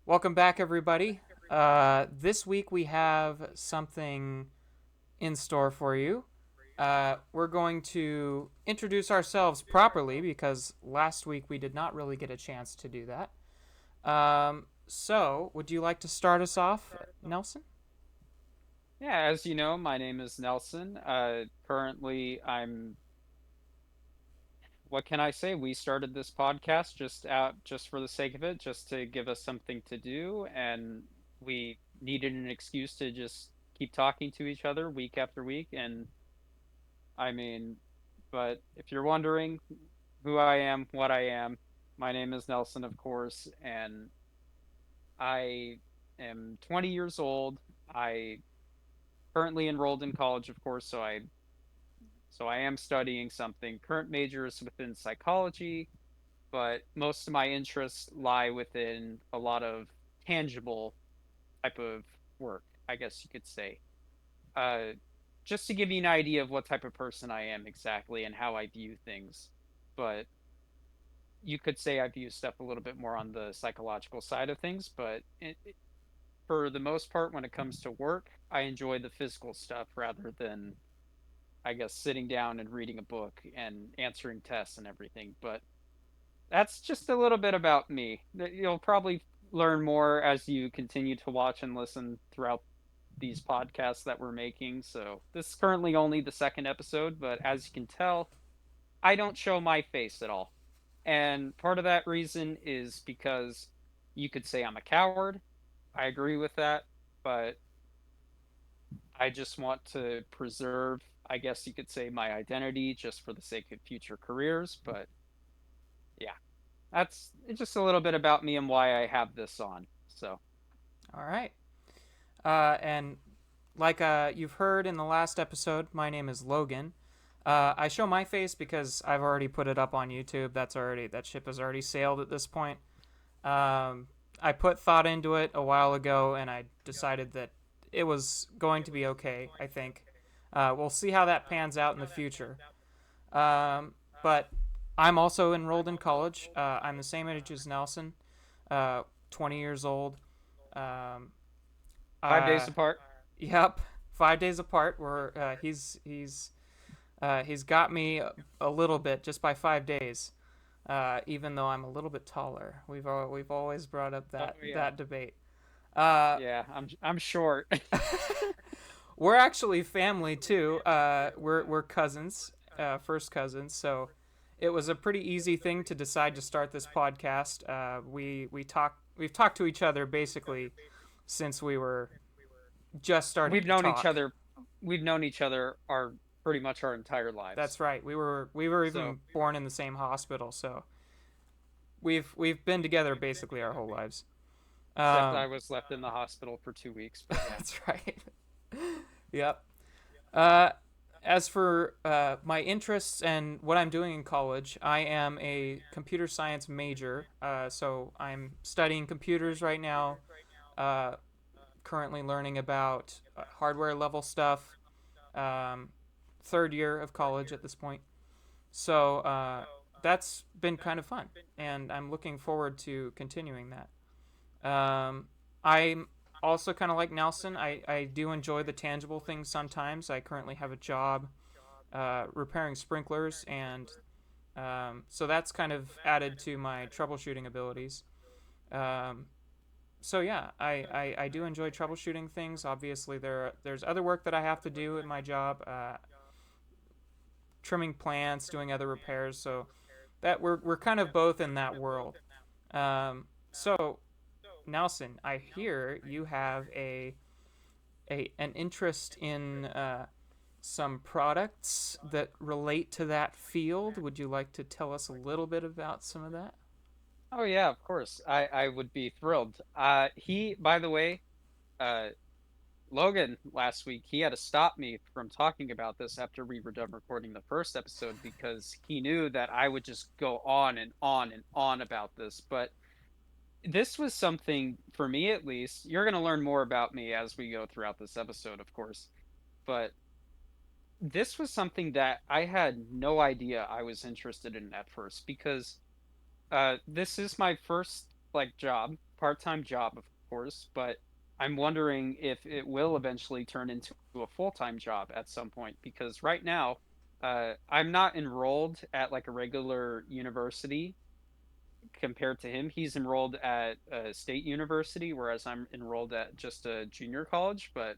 Welcome back, everybody. This week we have something in store for you. We're going to introduce ourselves properly because last week we did not really get a chance to do that. So, would you like to start us off, Nelson? Yeah, as you know, my name is Nelson. Currently, what can I say? We started this podcast just for the sake of it, just to give us something to do, and we needed an excuse to just keep talking to each other week after week. And I mean, but if you're wondering who I am, what I am, my name is Nelson, of course, and I am 20 years old. I currently enrolled in college, of course, so I am studying something. Current major is within psychology, but most of my interests lie within a lot of tangible type of work, I guess you could say. Uh, just to give you an idea of what type of person I am exactly and how I view things. But you could say I view stuff a little bit more on the psychological side of things, but for the most part, when it comes to work, I enjoy the physical stuff rather than, I guess, sitting down and reading a book and answering tests and everything. But that's just a little bit about me. You'll probably learn more as you continue to watch and listen throughout these podcasts that we're making. So, this is currently only the second episode, but as you can tell, I don't show my face at all. And part of that reason is because you could say I'm a coward. I agree with that, but I just want to preserve, I guess you could say, my identity just for the sake of future careers. But yeah, that's just a little bit about me and why I have this on. So, All right. And like you've heard in the last episode, my name is Logan. I show my face because I've already put it up on YouTube. That ship has already sailed at this point. Um, I put thought into it a while ago, and I decided that it was going to be okay. I think we'll see how that pans out in the future. But I'm also enrolled in college. I'm the same age as Nelson, 20 years old. Um, 5 days uh, apart. yep, 5 days apart. He's got me a little bit just by 5 days. Even though I'm a little bit taller, we've always brought up Oh yeah. that debate. Uh, Yeah, I'm short. we're actually family too. We're cousins, first cousins. So it was a pretty easy thing to decide to start this podcast. We've talked to each other basically since we were just starting We've to known each talk. other we've known each other our pretty much our entire lives. That's right. We were So, even born in the same hospital, so we've been together basically our whole lives. except I Um, was left in the hospital for 2 weeks, but yeah. that's right. Yep. Uh, as for my interests and what I'm doing in college, I am a computer science major. So I'm studying computers right now. Uh, Currently learning about hardware level stuff. Um, third year of college at this point. So that's been kind of fun, and I'm looking forward to continuing that. I'm also kind of like Nelson. I do enjoy the tangible things sometimes. I currently have a job repairing sprinklers, and so that's kind of added to my troubleshooting abilities. Um, so yeah, I do enjoy troubleshooting things. Obviously, there's other work that I have to do in my job, trimming plants, doing other repairs. So that we're kind of both in that world. So Nelson, I hear you have a an interest in some products that relate to that field. Would you like to tell us a little bit about some of that? Oh yeah, of course. I would be thrilled. He by the way, uh Logan last week, he had to stop me from talking about this after we were done recording the first episode because he knew that I would just go on and on and on about this. But this was something, for me at least, you're going to learn more about me as we go throughout this episode, of course. But this was something that I had no idea I was interested in at first because this is my first like job. part-time job, of course, but I'm wondering if it will eventually turn into a full-time job at some point because right now, I'm not enrolled at like a regular university compared to him. He's enrolled at a state university, whereas I'm enrolled at just a junior college. But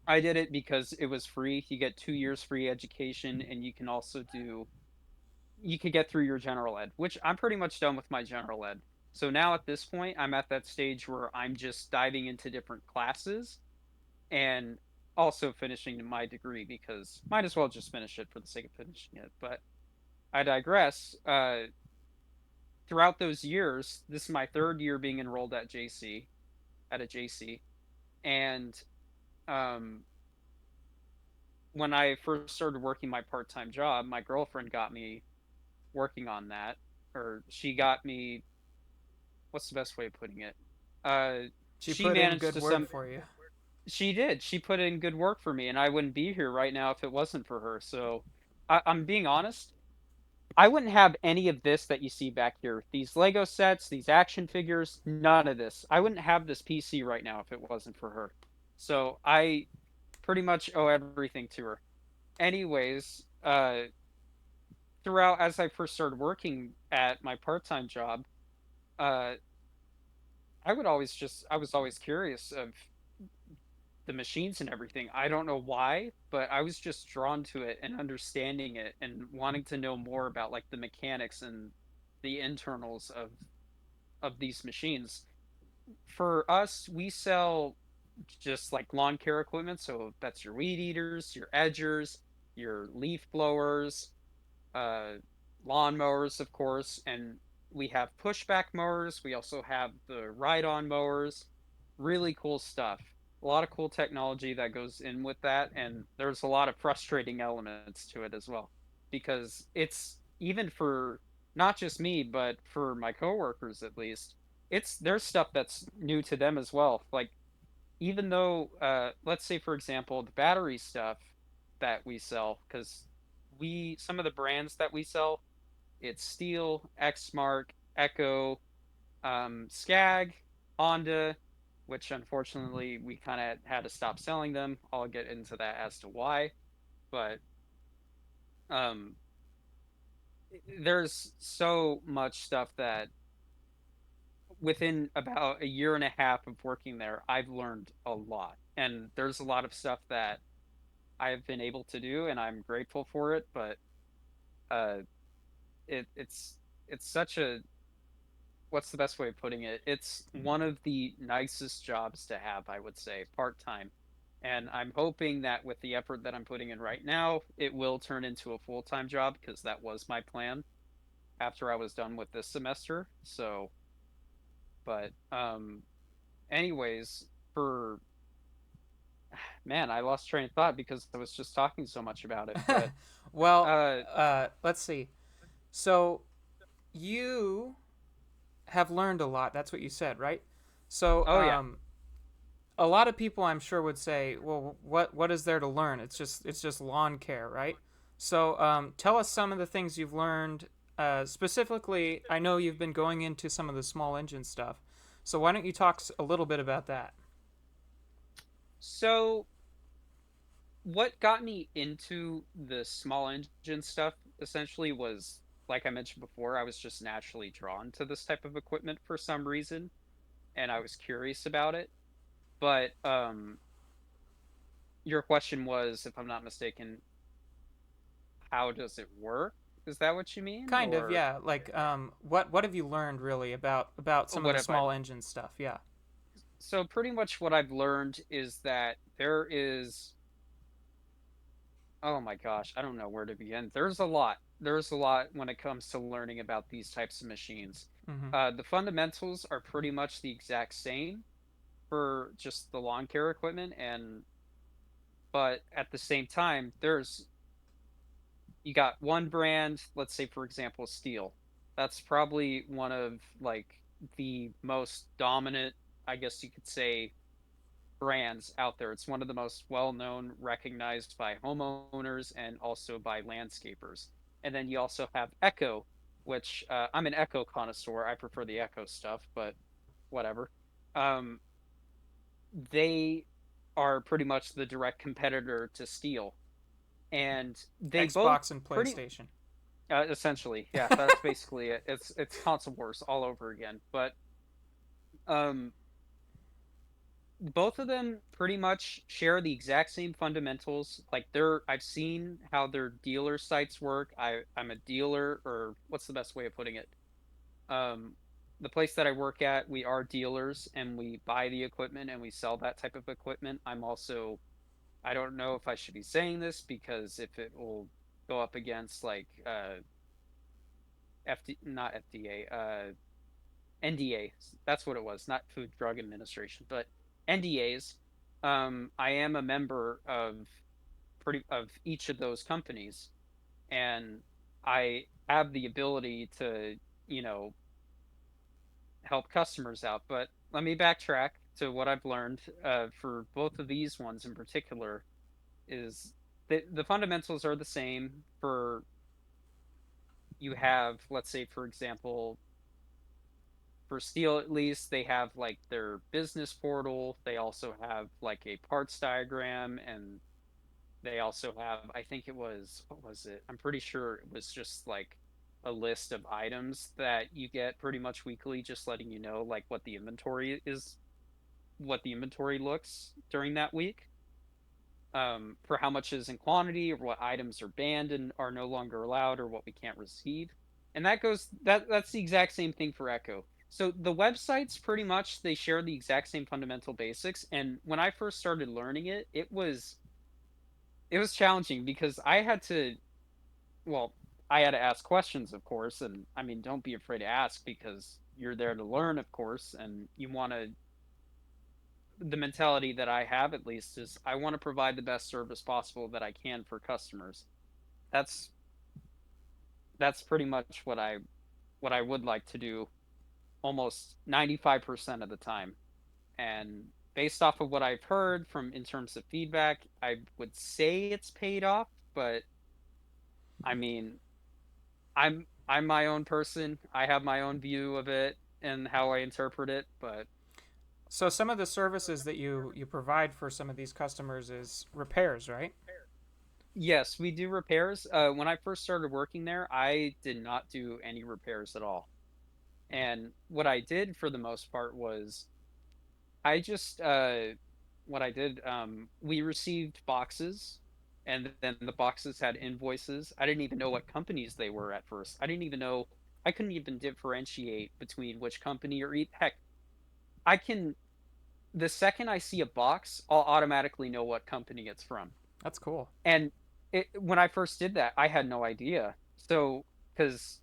I did it because it was free. You get 2 years free education, and you can also do you could get through your general ed, which I'm pretty much done with my general ed. So now at this point, I'm at that stage where I'm just diving into different classes and also finishing my degree because might as well just finish it for the sake of finishing it. But I digress. Throughout those years, this is my third year being enrolled at JC, at a JC, and um, when I first started working my part-time job, my girlfriend got me working on that, or she got me. What's the best way of putting it? She She put in managed good to word some. for you. She did. She put in good work for me, and I wouldn't be here right now if it wasn't for her. So, I'm being honest. I wouldn't have any of this that you see back here. These Lego sets, these action figures, none of this. I wouldn't have this PC right now if it wasn't for her. So I pretty much owe everything to her. Anyways, throughout as I first started working at my part-time job, uh, I was always curious of the machines and everything. I don't know why, but I was just drawn to it and understanding it and wanting to know more about like the mechanics and the internals of these machines. For us, we sell just like lawn care equipment, so that's your weed eaters, your edgers, your leaf blowers, uh, lawn mowers, of course, and we have pushback mowers. We also have the ride-on mowers. Really cool stuff. A lot of cool technology that goes in with that, and there's a lot of frustrating elements to it as well, because it's even for not just me, but for my coworkers at least. It's there's stuff that's new to them as well. Like even though, let's say for example, the battery stuff that we sell, because we some of the brands that we sell, it's Steel, Exmark, Echo, Skag, Honda, which unfortunately we kind of had to stop selling them. I'll get into that as to why, but um, there's so much stuff that within about a year and a half of working there, I've learned a lot, and there's a lot of stuff that I've been able to do, and I'm grateful for it. But uh, it's such a what's the best way of putting it? It's one of the nicest jobs to have, I would say, part time. And I'm hoping that with the effort that I'm putting in right now, it will turn into a full time job because that was my plan after I was done with this semester. So, but anyways, for man, I lost train of thought because I was just talking so much about it. But Well, uh, let's see. So you have learned a lot. That's what you said, right? So, oh yeah. a lot of people, I'm sure, would say, "Well, what is there to learn? It's just lawn care, right?" So, tell us some of the things you've learned. Specifically, I know you've been going into some of the small engine stuff. So, why don't you talk a little bit about that? So what got me into the small engine stuff essentially was, like I mentioned before, I was just naturally drawn to this type of equipment for some reason, and I was curious about it. But your question was, if I'm not mistaken, how does it work? Is that what you mean, Kind of, or yeah. Like, what have you learned really about some of what the have I? small engine stuff? Yeah. So pretty much what I've learned is that there is, oh my gosh, I don't know where to begin. There's a lot. There's a lot when it comes to learning about these types of machines. Mm-hmm. The fundamentals are pretty much the exact same for just the lawn care equipment, and but at the same time, there's you got one brand, let's say for example, Steel. That's probably one of like the most dominant, I guess you could say, brands out there. It's one of the most well known, recognized by homeowners and also by landscapers. And then you also have Echo, which I'm an Echo connoisseur. I prefer the Echo stuff, but whatever. Um, they are pretty much the direct competitor to Steel, and they both Xbox and pretty PlayStation. essentially, yeah, that's basically it. It's console wars all over again. But um, both of them pretty much share the exact same fundamentals. Like I've seen how their dealer sites work. I'm a dealer, or what's the best way of putting it? Um, the place that I work at, we are dealers and we buy the equipment and we sell that type of equipment. I'm also, I don't know if I should be saying this because if it will go up against like not FDA, NDA. That's what it was, not Food Drug Administration, but NDAs. I am a member of pretty of each of those companies, and I have the ability to, you know, help customers out. But let me backtrack to what I've learned for both of these ones in particular. Is the fundamentals are the same for you have, let's say, for example, for Steel at least, they have like their business portal. They also have like a parts diagram, and they also have, I think it was, what was it? I'm pretty sure it was just like a list of items that you get pretty much weekly, just letting you know like what the inventory is, what the inventory looks during that week, for how much is in quantity, or what items are banned and are no longer allowed, or what we can't receive. And that's the exact same thing for Echo. So the websites pretty much they share the exact same fundamental basics. And when I first started learning it, it was challenging because well, I had to ask questions, of course, and I mean, don't be afraid to ask because you're there to learn, of course, and you want to the mentality that I have at least is I want to provide the best service possible that I can for customers. That's that's pretty much what I would like to do almost 95% of the time. And based off of what I've heard from in terms of feedback, I would say it's paid off, but I mean, I'm my own person. I have my own view of it and how I interpret it, but So some of the services that you provide for some of these customers is repairs, right? yes, we do repairs. When I first started working there, I did not do any repairs at all. And what I did for the most part was I just what I did we received boxes, and then the boxes had invoices. I didn't even know what companies they were at first. I didn't even know I couldn't even differentiate between which company or heck, I can the second I see a box, I'll automatically know what company it's from. That's cool. And when I first did that, I had no idea. So, because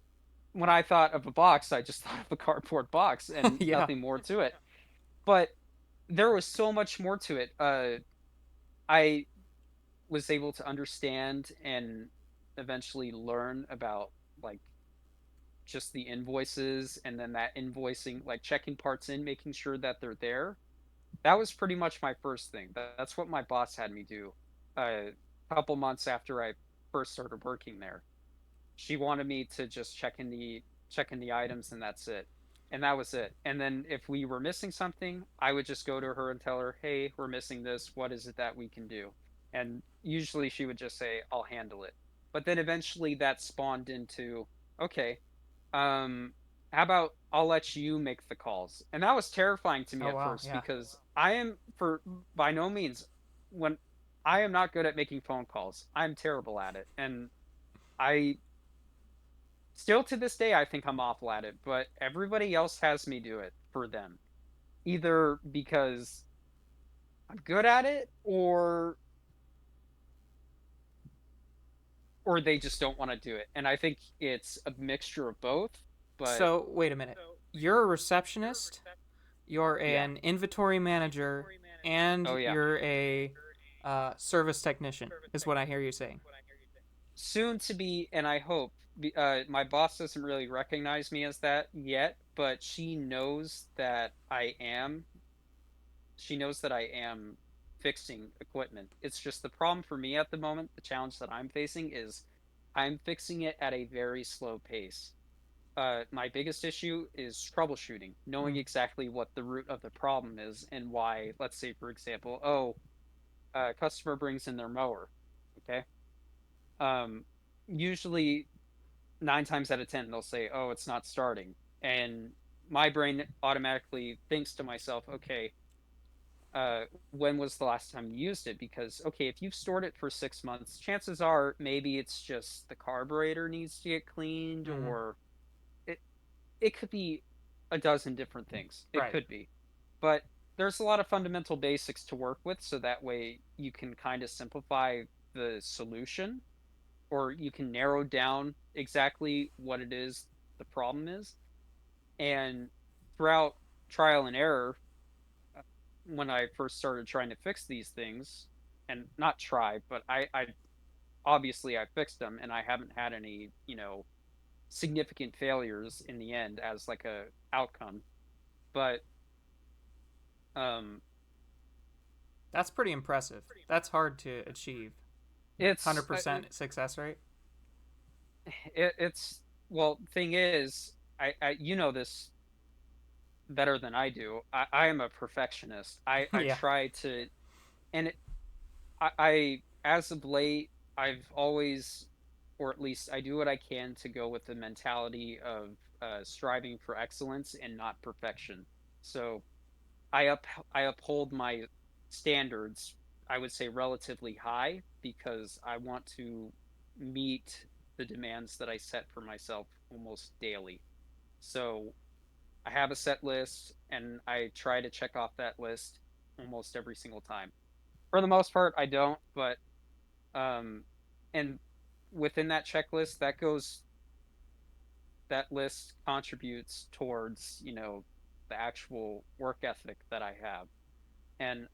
when I thought of a box, I just thought of a cardboard box and Yeah. nothing more to it. But there was so much more to it. I was able to understand and eventually learn about like just the invoices and then that invoicing, like checking parts in, making sure that they're there. That was pretty much my first thing. That's what my boss had me do a couple months after I first started working there. She wanted me to just check in the items, and that's it. And that was it. And then if we were missing something, I would just go to her and tell her, "Hey, we're missing this. What is it that we can do?" And usually she would just say, "I'll handle it." But then eventually that spawned into, "Okay, um how about I'll let you make the calls." And that was terrifying to me Oh at wow. first Yeah. because I am for by no means when I am not good at making phone calls. I'm terrible at it. And I still to this day I think I'm awful at it, but everybody else has me do it for them. Either because I'm good at it or they just don't want to do it. And I think it's a mixture of both, but So wait a minute. You're a receptionist. You're yeah. an inventory manager, Oh and yeah. you're a service technician. Is what I hear you saying. Soon to be, and I hope my boss doesn't really recognize me as that yet, but she knows that I am fixing equipment. It's just the problem for me at the moment, the challenge that I'm facing is I'm fixing it at a very slow pace. my biggest issue is troubleshooting, knowing Mm. exactly what the root of the problem is and why. Let's say, for example, customer brings in their mower. Okay. Um, Usually 9 times out of 10, they'll say, "Oh, it's not starting," and my brain automatically thinks to myself, "Okay, when was the last time you used it?" Because okay, if you've stored it for 6 months, chances are maybe it's just the carburetor needs to get cleaned, Mm-hmm. or it it could be a dozen different things. It Right. could be, but there's a lot of fundamental basics to work with, so that way you can kind of simplify the solution, or you can narrow down exactly what it is the problem is. And throughout trial and error, uh, when I first started trying to fix these things, and not try, but I obviously I fixed them, and I haven't had any, significant failures in the end as like a outcome. But um, That's pretty impressive. That's hard to achieve. it's 100% success rate. it's well, thing is, I you know this better than I do. I am a perfectionist. I Yeah. try to, and I as of late, I've always, or at least I do what I can to go with the mentality of striving for excellence and not perfection. So I up I uphold my standards, I would say relatively high, because I want to meet the demands that I set for myself almost daily. So I have a set list, and I try to check off that list almost every single time. For the most part, I don't, but um, and within that checklist, that list contributes towards, the actual work ethic that I have. And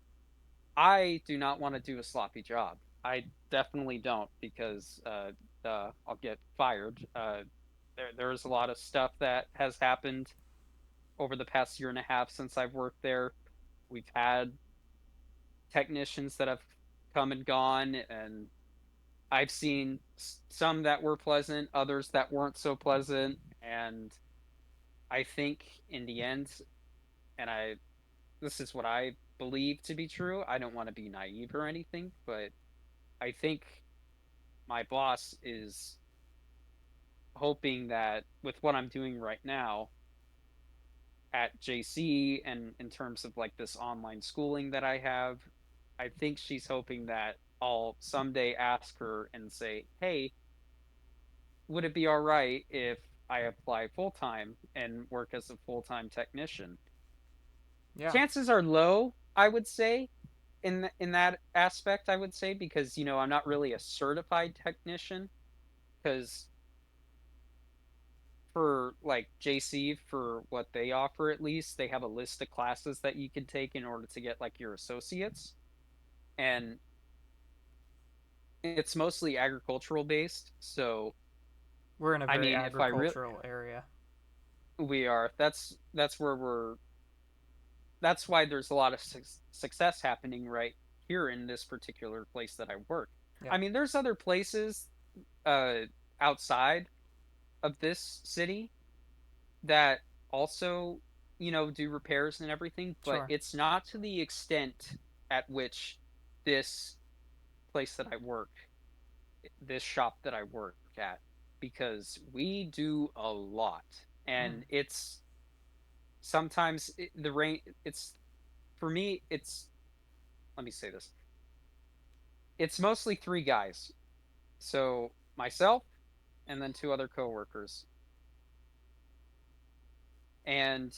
I do not want to do a sloppy job. I definitely don't, because I'll get fired. There's a lot of stuff that has happened over the past year and a half since I've worked there. We've had technicians that have come and gone, and I've seen some that were pleasant, others that weren't so pleasant, and I think in the end, and I this is what I believe to be true. I don't want to be naive or anything, but I think my boss is hoping that with what I'm doing right now at JC, and in terms of like this online schooling that I have, I think she's hoping that I'll someday ask her and say, "Hey, would it be all right if I apply full time and work as a full time technician?" Yeah. Chances are low, I would say, in that aspect. I would say, because I'm not really a certified technician, because for like JC, for what they offer, at least they have a list of classes that you can take in order to get like your associates, and it's mostly agricultural based. So We're in a I very mean, if I really agricultural area. we are that's where we're that's why there's a lot of success happening right here in this particular place that I work. Yeah. I mean, there's other places uh outside of this city that also, do repairs and everything, but Sure. it's not to the extent at which this place that I work, this shop that I work at, because we do a lot. Mm. And it's sometimes the rain, it's for me, let me say this. It's mostly three guys. So myself and then two other coworkers. And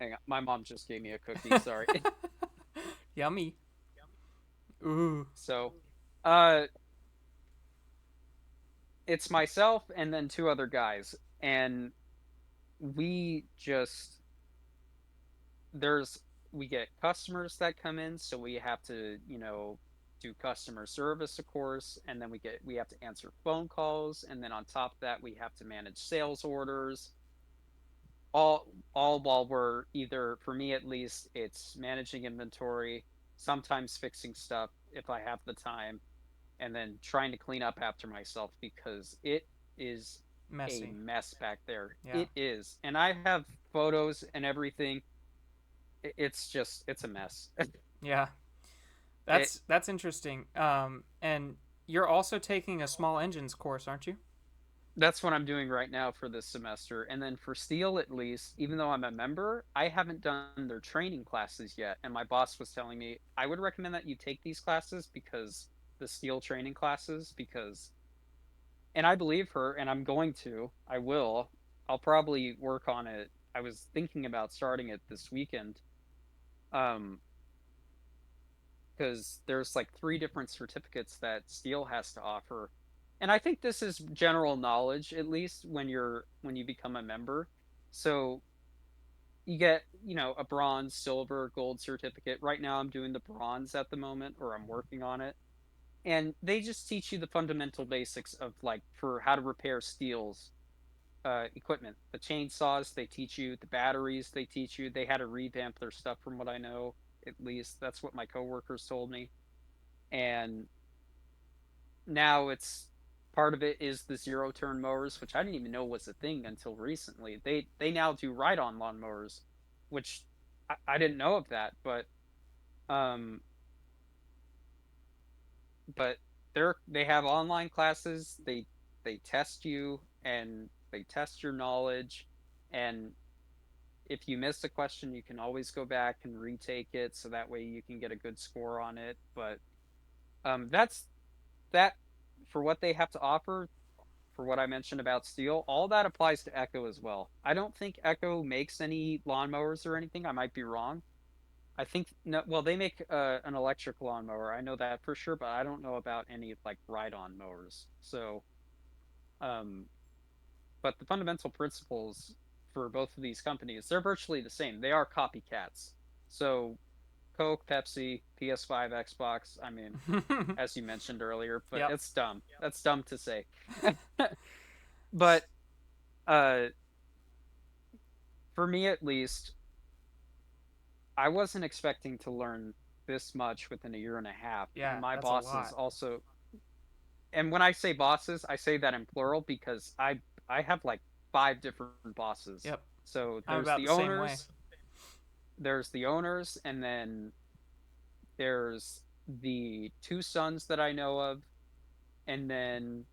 hang on, my mom just gave me a cookie, sorry. Yummy. Ooh. So, uh it's myself and then two other guys, and we just there's we get customers that come in, so we have to, do customer service, of course, and then we have to answer phone calls, and then on top of that we have to manage sales orders, all while we're either, for me at least, it's managing inventory, sometimes fixing stuff if I have the time, and then trying to clean up after myself, because is a Messy. mess back there. Yeah. It is. And I have photos and everything. It's just it's a mess. Yeah. it That's interesting. And you're also taking a small engines course, aren't you? that's what I'm doing right now for this semester. And then for steel, at least, even though I'm a member, I haven't done their training classes yet. And my boss was telling me I would recommend that you take these classes because the steel training classes, because, and I believe her, and I'm going to, I will. I'll probably work on it. I was thinking about starting it this weekend. Um, because there's like three different certificates that Steel has to offer. And I think this is general knowledge, at least when you become a member. So you get, a bronze, silver, gold certificate. Right now I'm doing the bronze at the moment, or I'm working on it. And they just teach you the fundamental basics of like for how to repair steels equipment. The chainsaws they teach you, the batteries they teach you. They had to revamp their stuff from what I know, at least. That's what my coworkers told me. And now it's part of it is the zero turn mowers, which I didn't even know was a thing until recently. They now do ride on lawnmowers, which I didn't know of that, um but they have online classes. They test you and they test your knowledge, and if you miss a question you can always go back and retake it so that way you can get a good score on it. But that's that for what they have to offer. For what I mentioned about steel, all that applies to Echo as well. I don't think Echo makes any lawnmowers or anything. I might be wrong. I think no. Well, they make an electric lawnmower. I know that for sure, but I don't know about any like ride-on mowers. So, um, but the fundamental principles for both of these companies, they're virtually the same. They are copycats. So, Coke, Pepsi, PS5, Xbox. I mean, as you mentioned earlier, but Yep. it's dumb. That's dumb to say. But uh for me at least, I wasn't expecting to learn this much within a year and a half. And Yeah, my that's a bosses lot. also, and when I say bosses, I say that in plural because I have like five different bosses. Yep. So I'm about the same way. there's the owners, and then there's the two sons that I know of, and then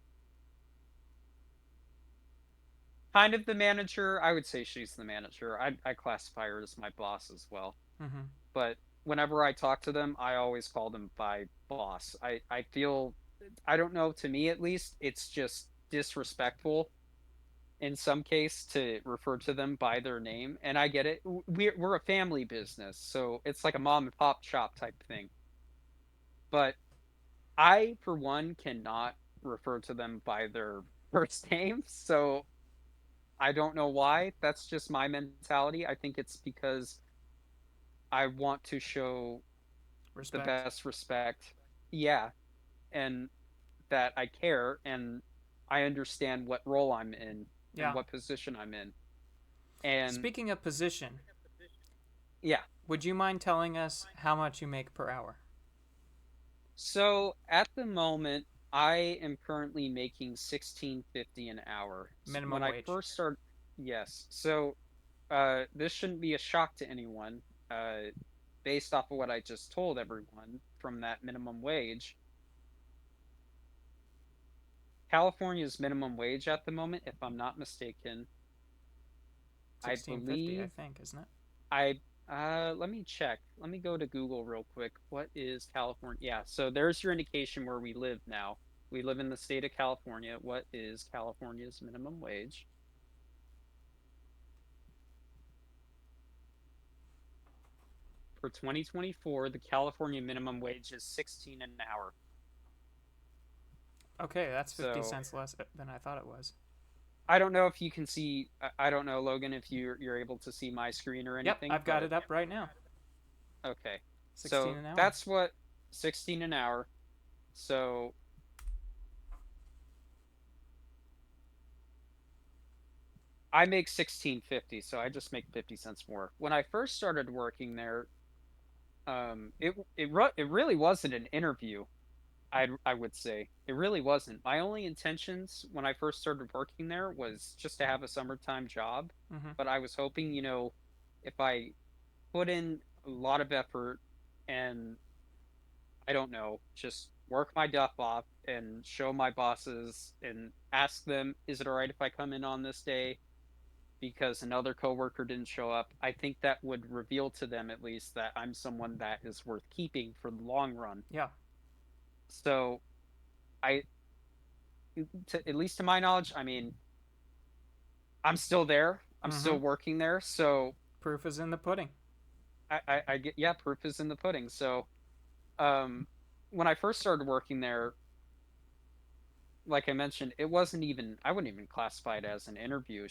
kind of the manager. I would say she's the manager. I classify her as my boss as well. Mm-hmm. But whenever I talk to them, I always call them by boss. I feel, I don't know, to me at least, it's just disrespectful in some case to refer to them by their name. And I get it. We're a family business, so it's like a mom and pop shop type thing. But I, for one, cannot refer to them by their first names. So I don't know why. That's just my mentality. I think it's because I want to show the Respect. best respect. Yeah, and that I care and I understand what role I'm in and Yeah. what position I'm in. And Speaking of position, yeah. would you mind telling us how much you make per hour? So at the moment I am currently making 16.50 an hour. When Minimum I wage. first started, yes. So this shouldn't be a shock to anyone. Based off of what I just told everyone from that minimum wage, California's minimum wage at the moment, if I'm not mistaken, I 1650, I believe think, isn't it? I let me check. Let me go to Google real quick. What is California? Yeah, so there's your indication where we live now. We live in the state of California. What is California's minimum wage? For 2024, the California minimum wage is 16 an hour. Okay, that's 50 So cents less than I thought it was. I don't know if you can see. I don't know, Logan, if you're able to see my screen or Yep, anything, I've got but it up right now. okay. 16 So an hour. that's what 16 an hour. So I make 16.50, so I just make 50 cents more. When I first started working there, it really wasn't an interview. I would say it really wasn't. My only intentions when I first started working there was just to have a summertime job, Mm-hmm. but I was hoping, if I put in a lot of effort and I don't know, just work my duff off and show my bosses and ask them, is it all right if I come in on this day because another coworker didn't show up? I think that would reveal to them at least that I'm someone that is worth keeping for the long run. Yeah. So I, at least to my knowledge, I mean, I'm still there. I'm Mm-hmm. still working there. So Proof is in the pudding. I get, yeah, proof is in the pudding. So um, when I first started working there, like I mentioned, it wasn't even, I wouldn't even classify it as an interview.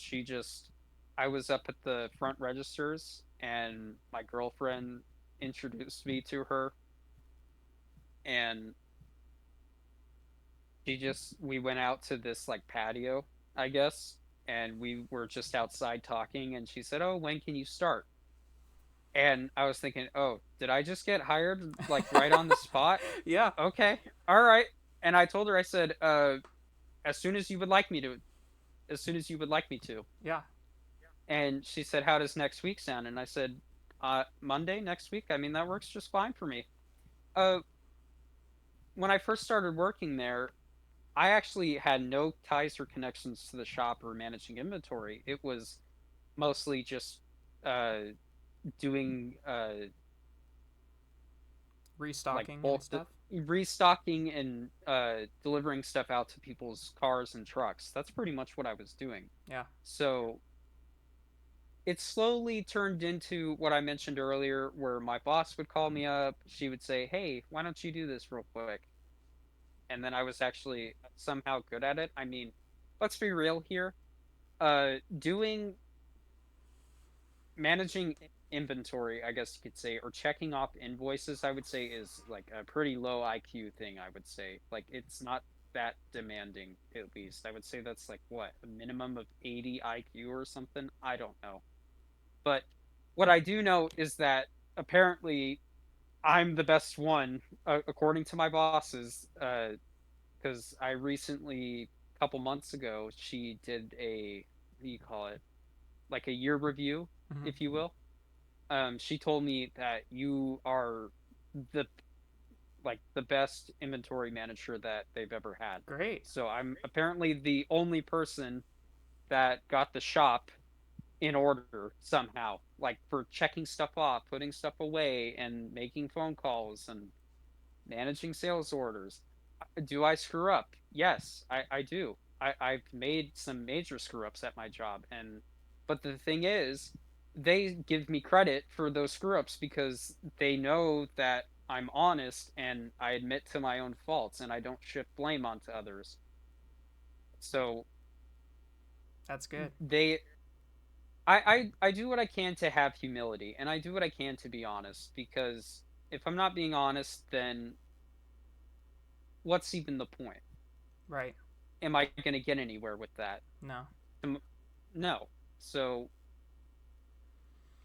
I was up at the front registers and my girlfriend introduced me to her and we went out to this like patio, I guess, and we were just outside talking and she said, "Oh, when can you start?" And I was thinking, "Oh, did I just get hired like right on the spot?" Yeah. Okay. All right. And I told her, I said, as soon as you would like me to, as soon as you would like me to. Yeah. And she said, "How does next week sound?" And I said, Monday next week. I mean, that works just fine for me." Uh, when I first started working there, I actually had no ties or connections to the shop or managing inventory. It was mostly just uh, doing like Restocking and bulk stuff. restocking and delivering stuff out to people's cars and trucks. That's pretty much what I was doing. Yeah. So it slowly turned into what I mentioned earlier, where my boss would call me up. She would say, "Hey, why don't you do this real quick?" And then I was actually somehow good at it. I mean, let's be real here. Doing managing inventory, I guess you could say, or checking off invoices, I would say, is like a pretty low IQ thing. I would say, like, it's not that demanding. At least I would say that's like what, a minimum of 80 IQ or something. I don't know. But what I do know is that apparently I'm the best one, according to my bosses. Because I recently, a couple months ago, she did a, what do you call it, like a year review, Mm-hmm. if you will. She told me that you are the the best inventory manager that they've ever had. Great. So I'm apparently the only person that got the shop in order somehow, like for checking stuff off, putting stuff away, and making phone calls and managing sales orders. Do I screw up? Yes, I do. I've made some major screw ups at my job, and but the thing is, they give me credit for those screw ups because they know that I'm honest and I admit to my own faults and I don't shift blame onto others. So That's good. they I do what I can to have humility and I do what I can to be honest because if I'm not being honest, then what's even the point? Right. Am I going to get anywhere with that? No. No. So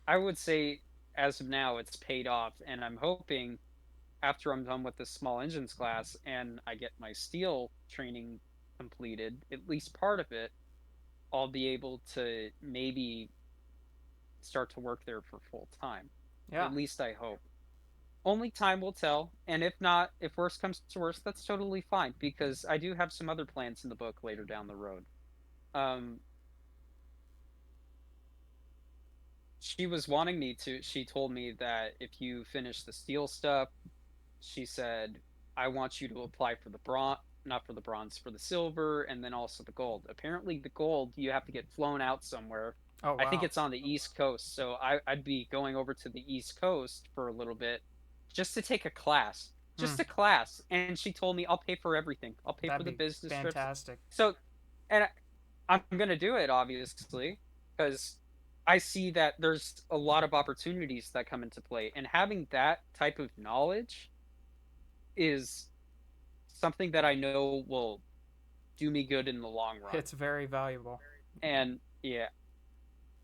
I would say as of now it's paid off and I'm hoping after I'm done with this small engines class and I get my steel training completed, at least part of it, I'll be able to maybe start to work there for full time. Yeah. At least I hope. Only time will tell, and if not, if worst comes to worst, that's totally fine because I do have some other plans in the book later down the road. Um, she was wanting me to. She told me that if you finish the steel stuff, she said, I want you to apply for the bronze, not for the bronze, for the silver, and then also the gold. Apparently, the gold, you have to get flown out somewhere. Oh I think wow. it's on the East Coast. So I'd be going over to the East Coast for a little bit just to take a class, Hmm. just a class. And she told me, I'll pay for everything. I'll pay for That'd the be business trips. fantastic. So, and I'm going to do it, obviously, because I see that there's a lot of opportunities that come into play. And having that type of knowledge is something that I know will do me good in the long run. It's very valuable. And yeah,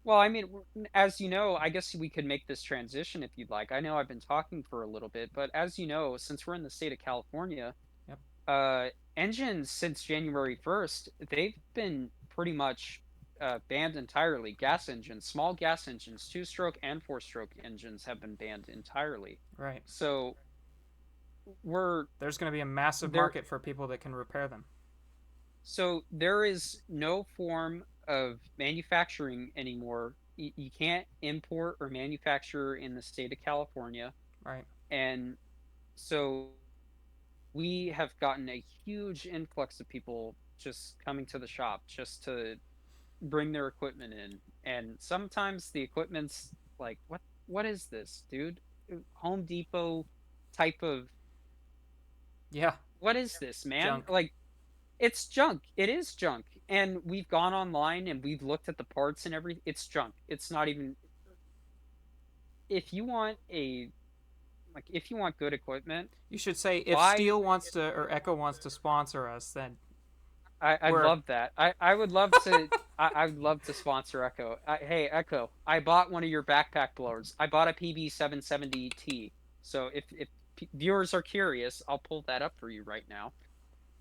well, I mean, as you know, I guess we could make this transition if you'd like. I know I've been talking for a little bit, but as you know, since we're in the state of California, Yep. uh, engines since January 1st, they've been pretty much banned entirely. Gas engines, small gas engines, two-stroke and four-stroke engines have been banned entirely. Right. So we're There's going to be a massive there. market for people that can repair them. So there is no form of manufacturing anymore. You can't import or manufacture in the state of California, Right. and so we have gotten a huge influx of people just coming to the shop just to bring their equipment in. And sometimes the equipment's like, what is this, dude? Home Depot type of, Yeah. what is this, man? Junk. Like, it's junk. It is junk. And we've gone online and we've looked at the parts and everything. It's junk. It's not even, if you want a, like, if you want good equipment, You should say if buy. Steel wants to or Echo wants to sponsor us, then I'd we're love that. I would love to. I would love to sponsor Echo. Hey Echo, I bought one of your backpack blowers. I bought a PB770T. So if viewers are curious, I'll pull that up for you right now.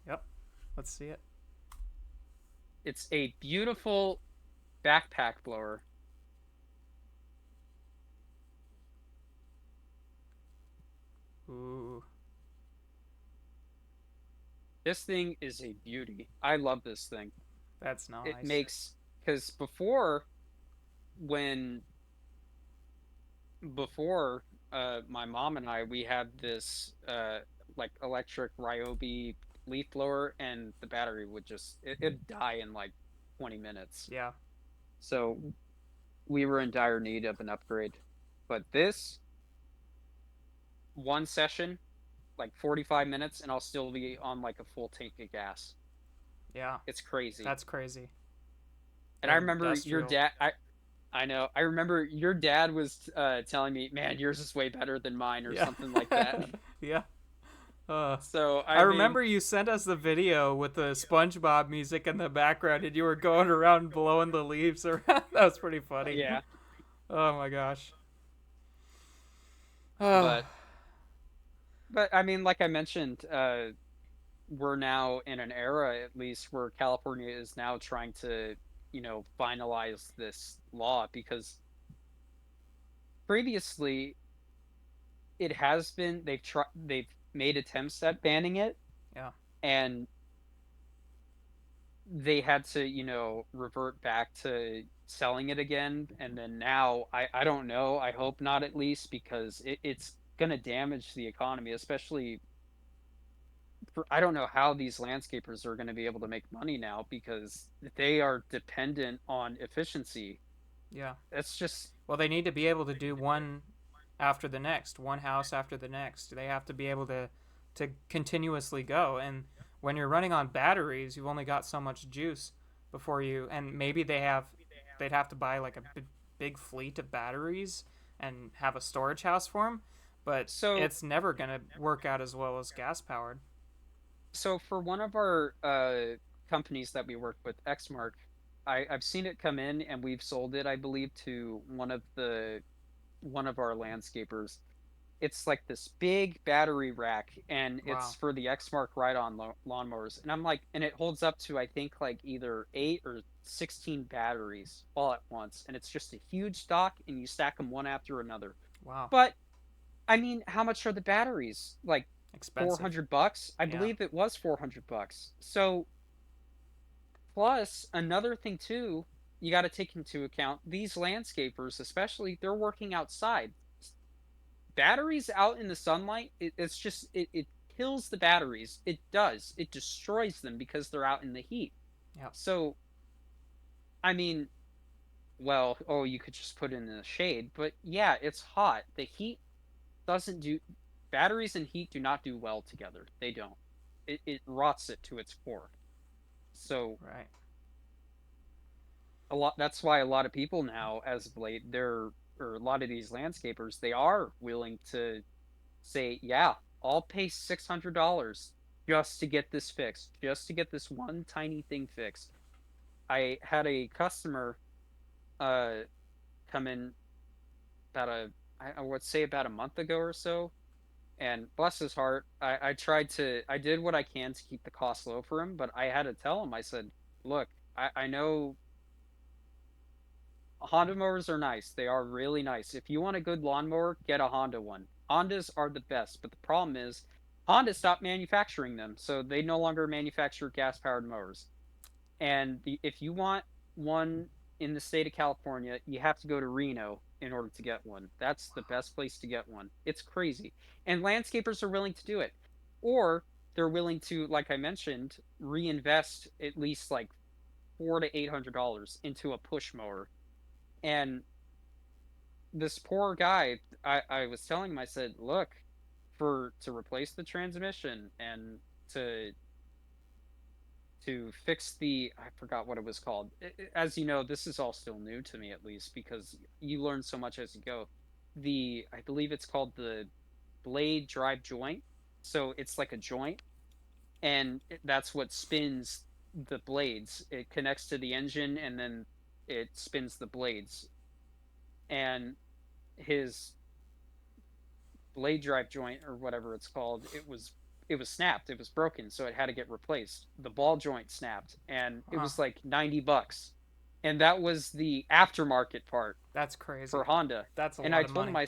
Yep. Let's see it. It's a beautiful backpack blower. Ooh, This thing is a beauty. I love this thing. that's It nice. makes, because when before my mom and I, we had this like electric Ryobi leaf blower, and the battery would just it'd die in like 20 minutes. Yeah. So we were in dire need of an upgrade. But this one session, like 45 minutes, and I'll still be on like a full tank of gas. Yeah. It's crazy. That's crazy. And I They're remember your industrial. dad. I know. I remember your dad was telling me, "Man, yours is way better than mine," or Yeah. something like that. Yeah. Uh, So I I mean, remember you sent us the video with the SpongeBob music in the background, and you were going around blowing the leaves around. That was pretty funny. yeah. Oh my gosh. But I mean, like I mentioned, we're now in an era, at least, where California is now trying to, finalize this law, because previously it has been they've made attempts at banning it, Yeah. and they had to, revert back to selling it again. And then now I don't know. I hope not, at least, because it's gonna damage the economy, especially I don't know how these landscapers are going to be able to make money now, because they are dependent on efficiency. Yeah. That's just Well, they need to be able to do one after the next, one house after the next. They have to be able to continuously go. And when you're running on batteries, you've only got so much juice before you. And maybe they'd have to buy like a big fleet of batteries and have a storage house for them. But so. it's never gonna work out as well as gas powered. So for one of our companies that we work with, Xmark, I've seen it come in, and we've sold it, I believe, to one of our landscapers. It's like this big battery rack, and it's Wow. for the Xmark ride-on lawnmowers. And I'm like, and it holds up to, I think, like either 8 or 16 batteries all at once, and it's just a huge dock, and you stack them one after another. Wow. But I mean, how much are the batteries? Like Expensive. $400? I Yeah. believe it was $400. So plus another thing too, you got to take into account these landscapers, especially, they're working outside. Batteries out in the sunlight, it's just it kills the batteries. It does. It destroys them because they're out in the heat. Yeah. So I mean, well, oh, you could just put it in the shade, but yeah, it's hot. The heat doesn't do batteries and heat do not do well together. They don't. It rots it to its core. So Right. that's why a lot of people now, as of late, or a lot of these landscapers, they are willing to say, yeah, I'll pay $600 just to get this fixed, just to get this one tiny thing fixed. I had a customer uh come in about I would say about a month ago or so, And bless his heart, I did what I can to keep the cost low for him, but I had to tell him, I said, look, I know Honda mowers are nice. They are really nice. If you want a good lawnmower, get a Honda one. Hondas are the best, but the problem is Honda stopped manufacturing them, so they no longer manufacture gas-powered mowers. And if you want one in the state of California, you have to go to Reno in order to get one. That's the best place to get one. It's crazy. And landscapers are willing to do it. Or they're willing to, like I mentioned, reinvest at least like $400 to $800 into a push mower. And this poor guy, I was telling him, I said, look, for to replace the transmission and to to fix the, I forgot what it was called. As you know, this is all still new to me, at least because you learn so much as you go. The I believe it's called the blade drive joint. So it's like a joint, and that's what spins the blades. It connects to the engine, and then it spins the blades. And his blade drive joint or whatever it's called, it was snapped. It was broken, so it had to get replaced. The ball joint snapped, and it Uh, was like $90, and that was the aftermarket part that's for crazy. Honda. That's a And lot of money.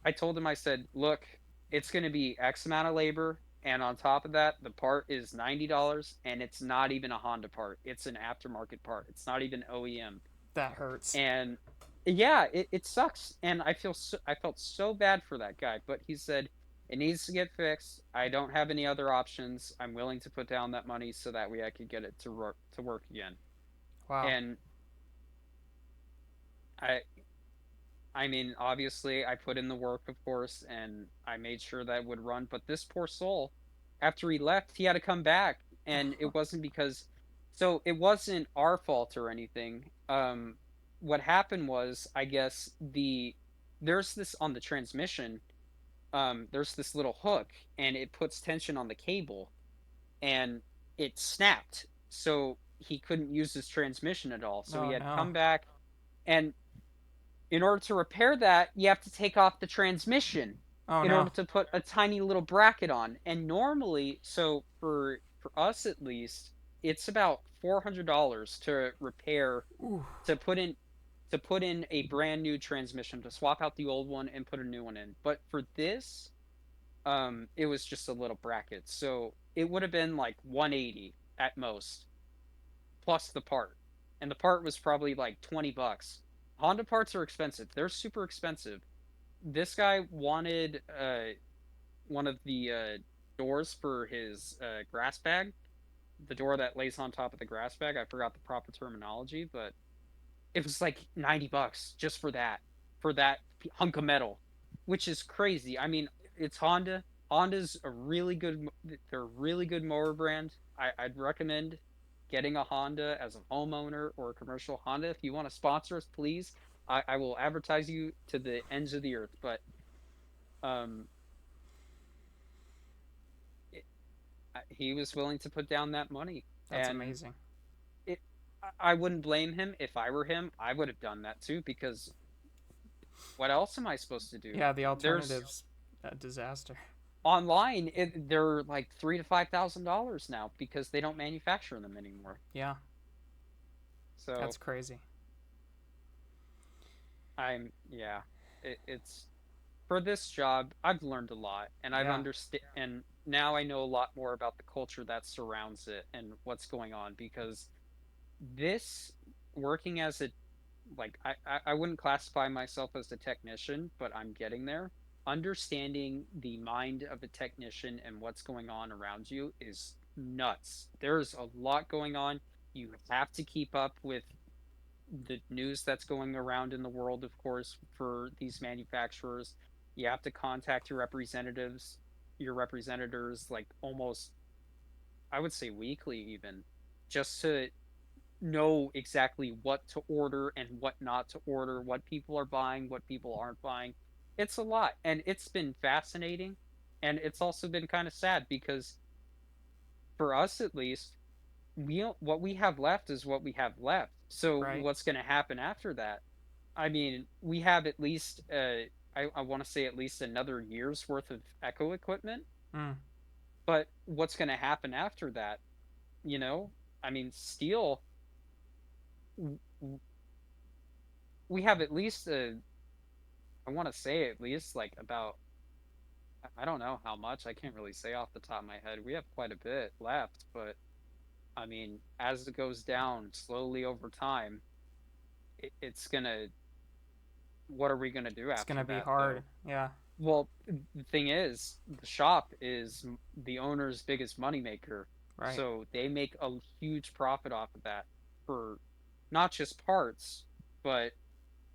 I told him, I said, look, it's going to be X amount of labor, and on top of that, the part is $90, and it's not even a Honda part. It's an aftermarket part. It's not even OEM. That hurts. And yeah, it sucks, and I felt so bad for that guy, but he said it needs to get fixed. I don't have any other options. I'm willing to put down that money so that way I could get it to work again. Wow. And I I mean, obviously, I put in the work, of course, and I made sure that it would run. But this poor soul, after he left, he had to come back, and it wasn't because, so it wasn't our fault or anything. What happened was, I guess there's this on the transmission. There's this little hook, and it puts tension on the cable, and it snapped, so he couldn't use his transmission at all. So he Oh had to no. come back, and in order to repair that, you have to take off the transmission Oh in no. order to put a tiny little bracket on. And normally, so for us at least, it's about $400 to repair Ooh. to put in to put in a brand new transmission, to swap out the old one and put a new one in. But for this, it was just a little bracket. So it would have been like 180 at most plus the part. And the part was probably like $20. Honda parts are expensive. They're super expensive. This guy wanted one of the doors for his grass bag, the door that lays on top of the grass bag. I forgot the proper terminology, but it was like $90 just for that hunk of metal, which is crazy. I mean, it's Honda. Honda's a really good, they're a really good mower brand. I'd recommend getting a Honda as a homeowner or a commercial Honda. If you want to sponsor us, please. I will advertise you to the ends of the earth. But um, it, he was willing to put down that money, That's and amazing. it. I wouldn't blame him. If I were him, I would have done that too, because what else am I supposed to do? Yeah, the There's alternatives a disaster. online, they're like $3,000 to $5,000 now because they don't manufacture them anymore. Yeah, So that's crazy. yeah, it's for this job. I've learned a lot, and I've Yeah. understood, and now I know a lot more about the culture that surrounds it and what's going on. Because this working as a like I wouldn't classify myself as a technician, but I'm getting there. Understanding the mind of a technician and what's going on around you is nuts. There's a lot going on. You have to keep up with the news that's going around in the world, of course, for these manufacturers. You have to contact your representatives, like almost, I would say weekly, even, just to know exactly what to order and what not to order, what people are buying, what people aren't buying. It's a lot, and it's been fascinating, and it's also been kind of sad because for us at least, what we have left is what we have left. So Right. what's going to happen after that? I mean, we have at least I want to say at least another year's worth of echo equipment. Mm. But what's going to happen after that? You know, I mean, steel. We have at least I want to say at least like about, I don't know how much. I can't really say off the top of my head. We have quite a bit left, but I mean, as it goes down slowly over time, it's gonna. What are we gonna do It's gonna after be that, hard. though? Yeah. Well, the thing is, the shop is the owner's biggest moneymaker, Right. so they make a huge profit off of that for not just parts, but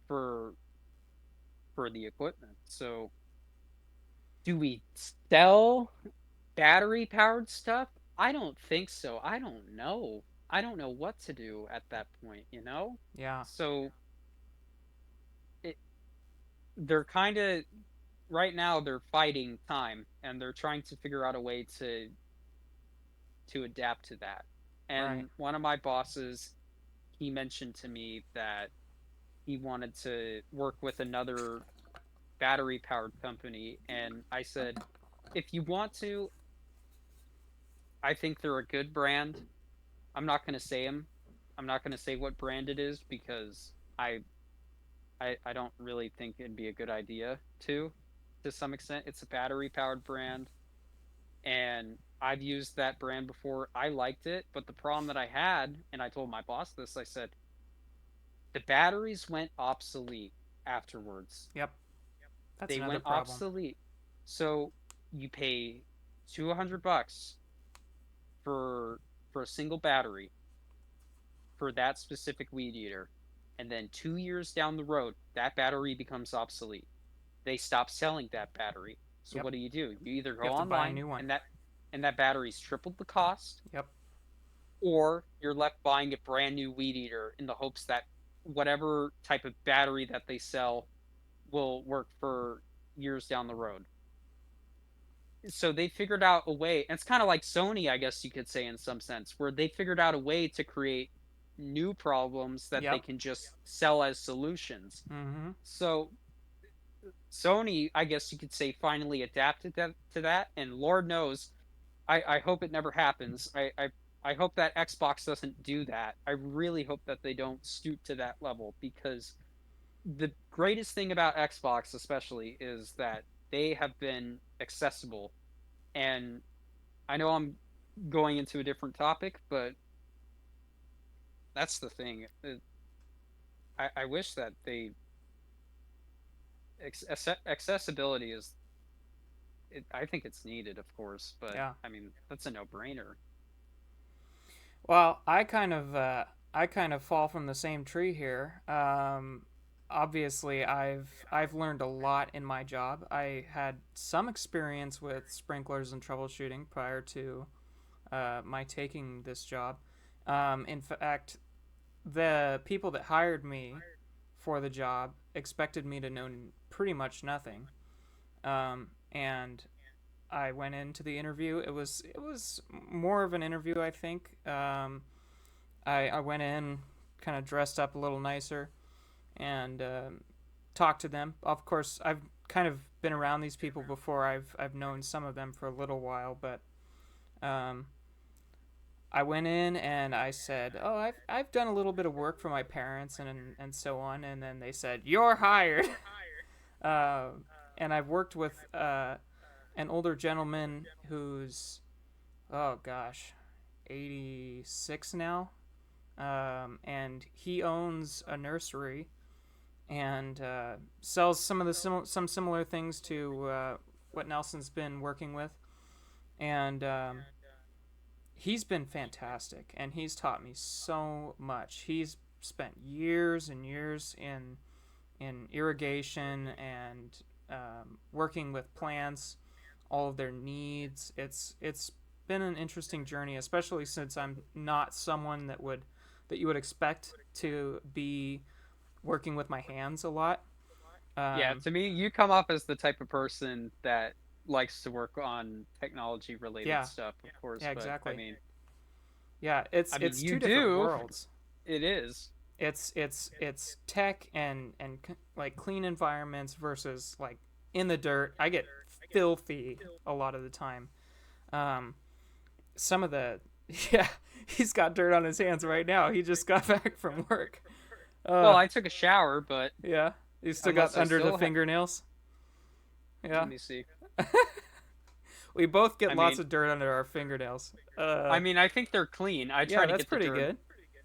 for for the equipment. So, do we sell battery powered stuff? I don't think so. I don't know. I don't know what to do at that point, you know? Yeah. So, it, they're kind of right now they're fighting time and they're trying to figure out a way to adapt to that. Right. And one of my bosses, he mentioned to me that he wanted to work with another battery powered company. And I said, if you want to, I think they're a good brand. I'm not going to say them. I'm not going to say what brand it is because I don't really think it'd be a good idea to some extent. It's a battery powered brand and I've used that brand before. I liked it, but the problem that I had, and I told my boss this, I said, the batteries went obsolete afterwards. Yep. That's They another went problem. obsolete. So you pay $200 for for a single battery for that specific weed eater. And then 2 years down the road, that battery becomes obsolete. They stop selling that battery. So Yep. what do? You either You go have to buy a online new one. and that battery's tripled the cost, Yep. or you're left buying a brand new weed eater in the hopes that whatever type of battery that they sell will work for years down the road. So they figured out a way, and it's kind of like Sony, I guess you could say, in some sense, where they figured out a way to create new problems that they Yep. can just sell as solutions. Mm-hmm. So Sony, I guess you could say, finally adapted to that, and Lord knows, I hope it never happens. I hope that Xbox doesn't do that. I really hope that they don't stoop to that level because the greatest thing about Xbox, especially, is that they have been accessible. And I know I'm going into a different topic, but that's the thing. I wish that they accessibility is. I think it's needed, of course, but Yeah. I mean that's a no-brainer. Well, I kind of fall from the same tree here. Obviously, I've learned a lot in my job. I had some experience with sprinklers and troubleshooting prior to my taking this job. In fact, the people that hired me for the job expected me to know pretty much nothing. And I went into the interview. It was more of an interview, I think. I went in kind of dressed up a little nicer and talked to them. Of course, I've kind of been around these people before. I've known some of them for a little while, but um, I went in and I said, "Oh, I've done a little bit of work for my parents and so on." And then they said, "You're hired." uh, and I've worked with an older gentleman who's, oh gosh, 86 now, and he owns a nursery and sells some of the some similar things to what Nelson's been working with, and he's been fantastic, and he's taught me so much. He's spent years and years in irrigation and working with plants, all of their needs. It's been an interesting journey, especially since I'm not someone that you would expect to be working with my hands a lot. Yeah, Um, to me, you come off as the type of person that likes to work on technology related yeah, stuff, of course, yeah, but exactly. Yeah, it's I mean, it's you two different do. worlds. It is. it's tech and like clean environments versus like in the dirt. I get filthy a lot of the time. Um, some of the yeah, he's got dirt on his hands right now. He just got back from work. Well, Uh, I took a shower, but yeah, he's still got unless I under the still have, fingernails. let Yeah, me see. we both get I lots mean, of dirt under our fingernails. I think they're clean. Yeah, that's pretty good.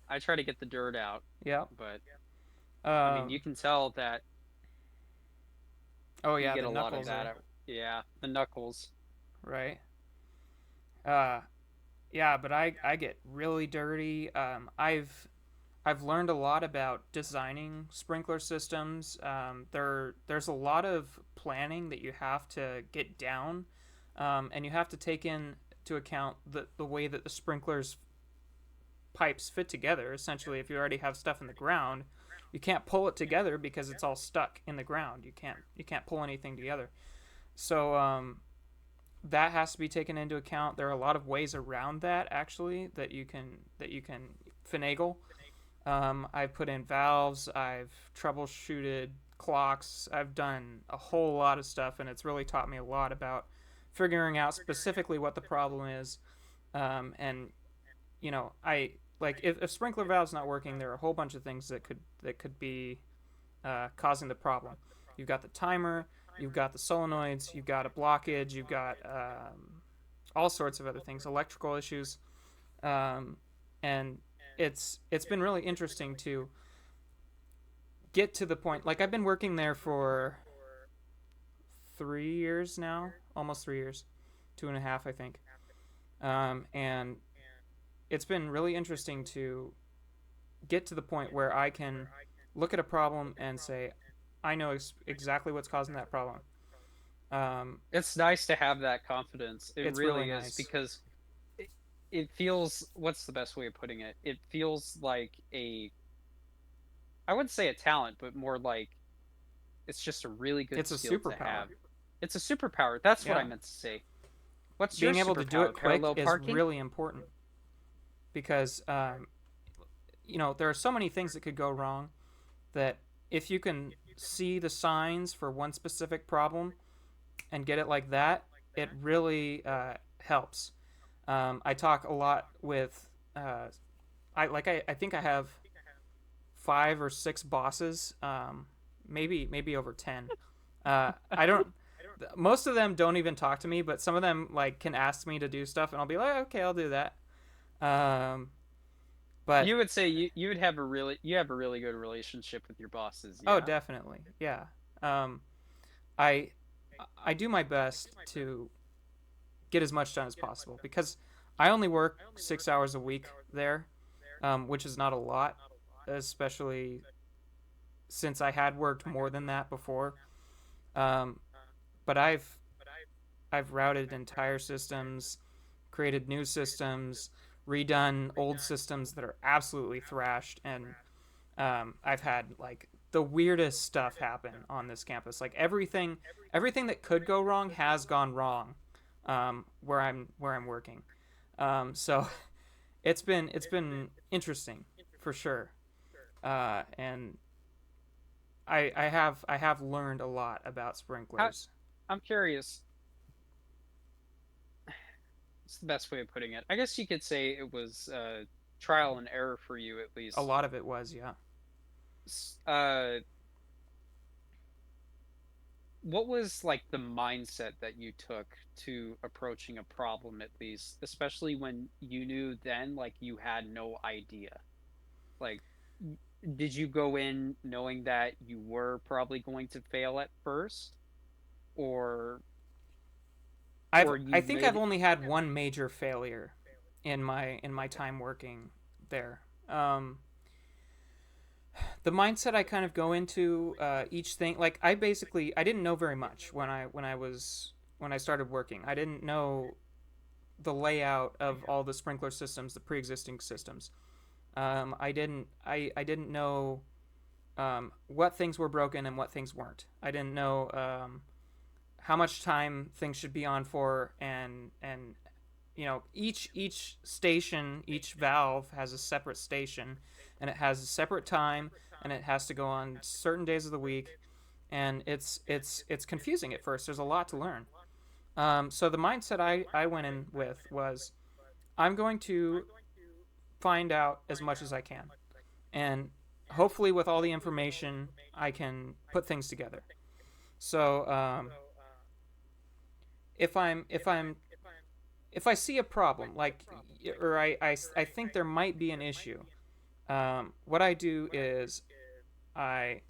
I try to get the dirt out, Yeah. but I mean, Um. you can tell that Oh you yeah, get the a lot of knuckles that. are Yeah, the knuckles. right. Uh. Yeah, but I get really dirty. I've learned a lot about designing sprinkler systems. There's a lot of planning that you have to get down, and you have to take into account the way that the sprinklers pipes fit together. Essentially, if you already have stuff in the ground, you can't pull it together because it's all stuck in the ground. You can't pull anything together. So that has to be taken into account. There are a lot of ways around that actually that you can finagle. I've put in valves. I've troubleshooted clocks. I've done a whole lot of stuff, and it's really taught me a lot about figuring out specifically what the problem is. And I like if sprinkler valve's not working, there are a whole bunch of things that could be causing the problem. You've got the timer, you've got the solenoids, you've got a blockage, you've got all sorts of other things, electrical issues, and it's been really interesting to get to the point. Like I've been working there for 3 years now, almost 3 years, 2.5, I think, and it's been really interesting to get to the point where I can look at a problem and say, I know exactly what's causing that problem. Um, It's nice to have that confidence. It it's really really is nice. because it, it feels, what's the best way of putting it? It feels like I wouldn't say a talent, but more like it's just a really good It's a skill to superpower. have. It's a superpower. That's what I Yeah. meant to say. What's your Being able to do it superpower? quick Parallel is parking? really important because, there are so many things that could go wrong that if you can see the signs for one specific problem and get it like that, it really helps. I talk a lot with, I think I have 5 or 6 bosses, maybe over 10. I don't. Most of them don't even talk to me, but some of them like can ask me to do stuff, and I'll be like, okay, I'll do that. Um, but You would say you would have you have a really good relationship with your bosses, oh, yeah? definitely, yeah. Um, I I do my best to get as much done as possible because I only work 6 hours a week there, which is not a lot, especially since I had worked more than that before. Um, but I've routed entire systems, created new systems, redone old systems that are absolutely thrashed, and I've had like the weirdest stuff happen on this campus. Like everything that could go wrong has gone wrong, where I'm working. So it's been interesting for sure, and I have learned a lot about How, sprinklers. I'm curious. What's the best way of putting it? I guess you could say it was trial and error for you at A least. lot of it was, yeah. Uh, what was like the mindset that you took to approaching a problem at least, especially when you knew then like you had no idea? Like, did you go in knowing that you were probably going to fail at first, or I've or I you think I've made only had one major failure in my time working there. The mindset I kind of go into each thing, like I didn't know very much when I started working. I didn't know the layout of all the sprinkler systems, the pre-existing systems. I didn't know what things were broken and what things weren't. I didn't know how much time things should be on for, and each station, each valve has a separate station, and it has a separate time, and it has to go on certain days of the week, and it's confusing at first. There's a lot to learn. So the mindset I went in with was, I'm going to find out as much as I can, and hopefully with all the information I can put things together. So if I see a problem, like, or I think there might be an issue, what I do is I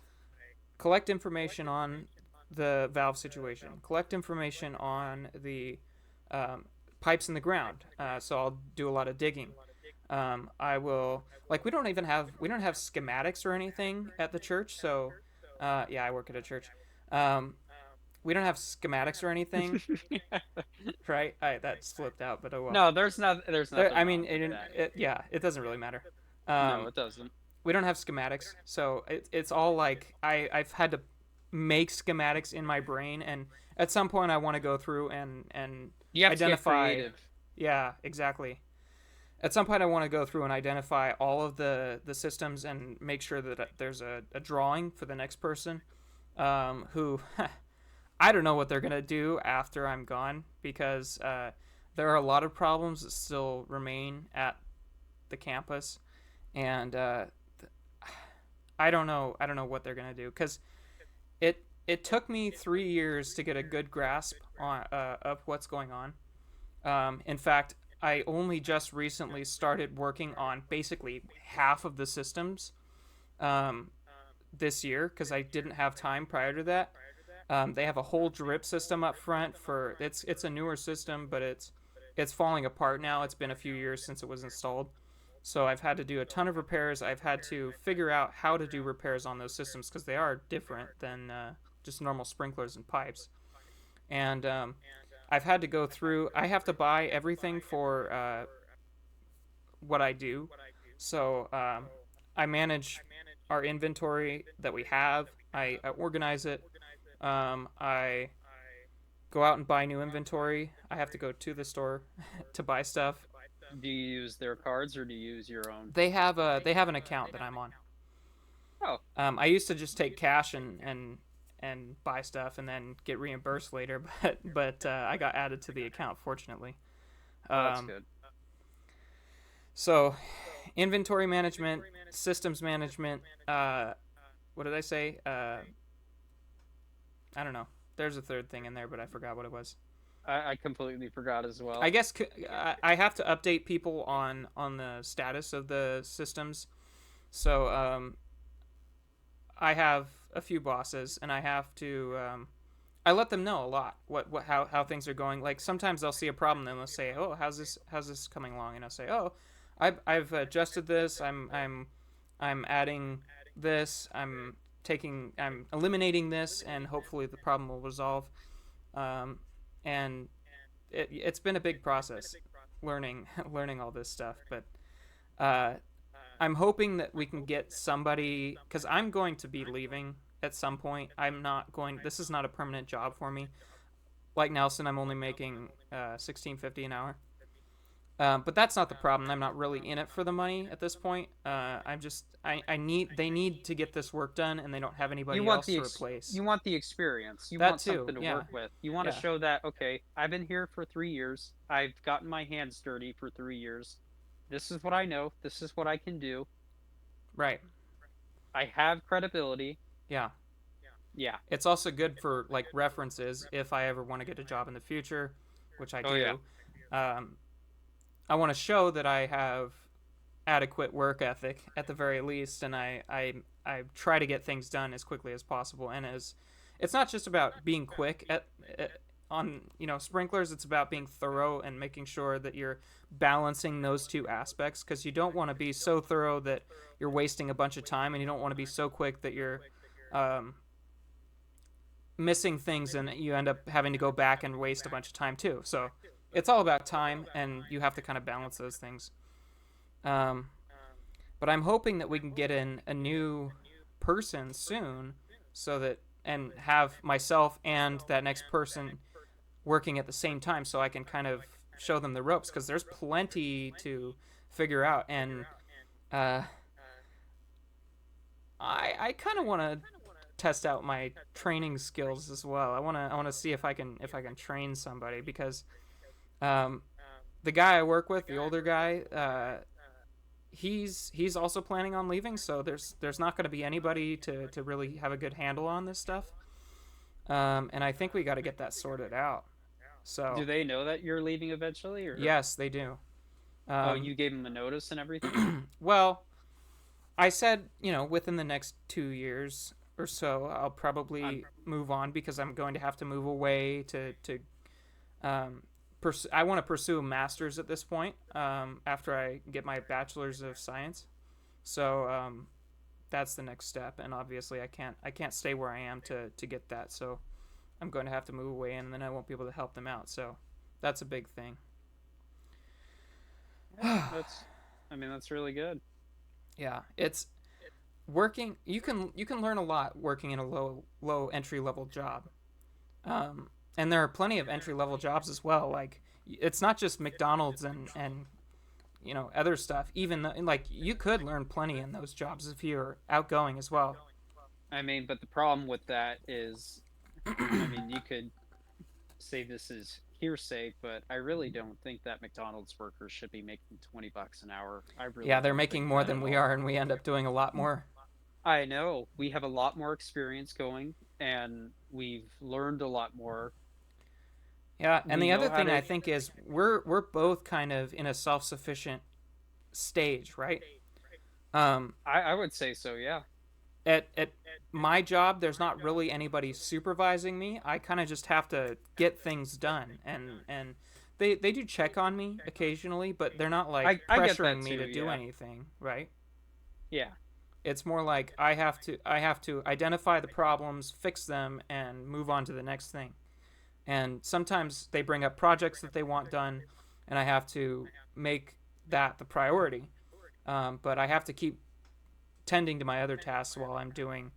collect information on the valve situation, collect information on the pipes in the ground. So I'll do a lot of digging. I will, like, we don't have schematics or anything at the church. So yeah, I work at a church. Um, we don't have schematics or anything, right? That's flipped out, but oh well. No, there's nothing I wrong mean, with that. yeah, it doesn't really matter. No, Um, it doesn't. we don't have schematics, so it's all like I've had to make schematics in my brain, and at some point I want to go through and You have to get identify. creative. Yeah, exactly. At some point I want to go through and identify all of the systems and make sure that there's a drawing for the next person, who I don't know what they're gonna do after I'm gone, because there are a lot of problems that still remain at the campus, and I don't know. I don't know what they're gonna do, because it took me 3 years to get a good grasp on of what's going on. In fact, I only just recently started working on basically half of the systems um, this year, because I didn't have time prior to that. They have a whole drip system up front for it's a newer system, but it's falling apart now. It's been a few years since it was installed. So I've had to do a ton of repairs. I've had to figure out how to do repairs on those systems, because they are different than just normal sprinklers and pipes. And I've had to go through. I have to buy everything for what I do. So I manage our inventory that we have. I organize it. I go out and buy new inventory. I have to go to the store to buy stuff. Do you use their cards or do you use your own? They have an account that I'm on. Oh, I used to just take cash and buy stuff and then get reimbursed later, but I got added to the account, fortunately. well, that's Um, good. so inventory management, systems management. What did I say? I don't know. There's a third thing in there, but I forgot what it was. I completely forgot as I well. guess I have to update people on the status of the systems. So I have a few bosses, and I have to. I let them know a lot what how things are going. Like, sometimes they'll see a problem, and they'll say, "Oh, how's this coming along?" And I'll say, "Oh, I've adjusted this. I'm adding this. I'm eliminating this, and hopefully the problem will resolve." Um, and it's been a big process learning learning all this stuff, but uh, I'm hoping that we can get somebody, because I'm going to be leaving at some point. I'm not going. This is not a permanent job for me. Like Nelson, I'm only making 16.50 an hour. But that's not the problem. I'm not really in it for the money at this point. I need they need to get this work done, and they don't have You anybody want else the to replace. you want the experience. You That want too. something to Yeah. work with. You want to Yeah. show that, okay, I've been here for 3 years. I've gotten my hands dirty for 3 years. This is what I know. This is what I can do. Right. I have credibility. Yeah. Yeah. It's also good for, like, references if I ever want to get a job in the future, which I Oh yeah. do. Um, I want to show that I have adequate work ethic at the very least, and I try to get things done as quickly as possible. And as it's not just about being quick at on sprinklers. It's about being thorough and making sure that you're balancing those two aspects, because you don't want to be so thorough that you're wasting a bunch of time, and you don't want to be so quick that you're um, missing things and you end up having to go back and waste a bunch of time too. So it's all about time, and you have to kind of balance those things. Um, but I'm hoping that we can get in a new person soon, so that and have myself and that next person working at the same time, so I can kind of show them the ropes because there's plenty to figure out. And uh, I kind of want to test out my training skills as well. I want to see if I can train somebody because um, the guy I work with, the older guy, he's also planning on leaving, so there's not going to be anybody to really have a good handle on this stuff. And I think we got to get that sorted out. Do So they know that you're leaving eventually, or yes, they do. oh, Um, you gave them a notice and everything? well, I said, within the next 2 years or so, I'll I'm probably move on because I'm going to have to move away to um, I want to pursue a master's at this point after I get my bachelor's of science. So that's the next step, and obviously I can't stay where I am to get that. So I'm going to have to move away, and then I won't be able to help them out. So that's a big thing. yeah, that's I mean that's really good. Yeah, it's working. You can learn a lot working in a low entry level job. And there are plenty of entry level jobs as well. Like it's not just McDonald's and other stuff. Even like you could learn plenty in those jobs if you're outgoing as well. I mean, but the problem with that is, I mean, you could say this is hearsay, but I really don't think that McDonald's workers should be making $20 an hour. I Yeah, really they're don't making think more that than at we all. are, and we end up doing a lot more. I know we have a lot more experience going, and we've learned a lot more. Yeah, and We the other know how thing I to. think is we're both kind of in a self sufficient stage, right? Um, I would say so, yeah. at my job, there's not really anybody supervising me. I kind of just have to get things done, and they do check on me occasionally, but they're not like I get that pressuring me too, to do yeah. anything, right? Yeah. It's more like I have to identify the problems, fix them, and move on to the next thing. And sometimes they bring up projects that they want done, and I have to make that the priority. But I have to keep tending to my other tasks while I'm doing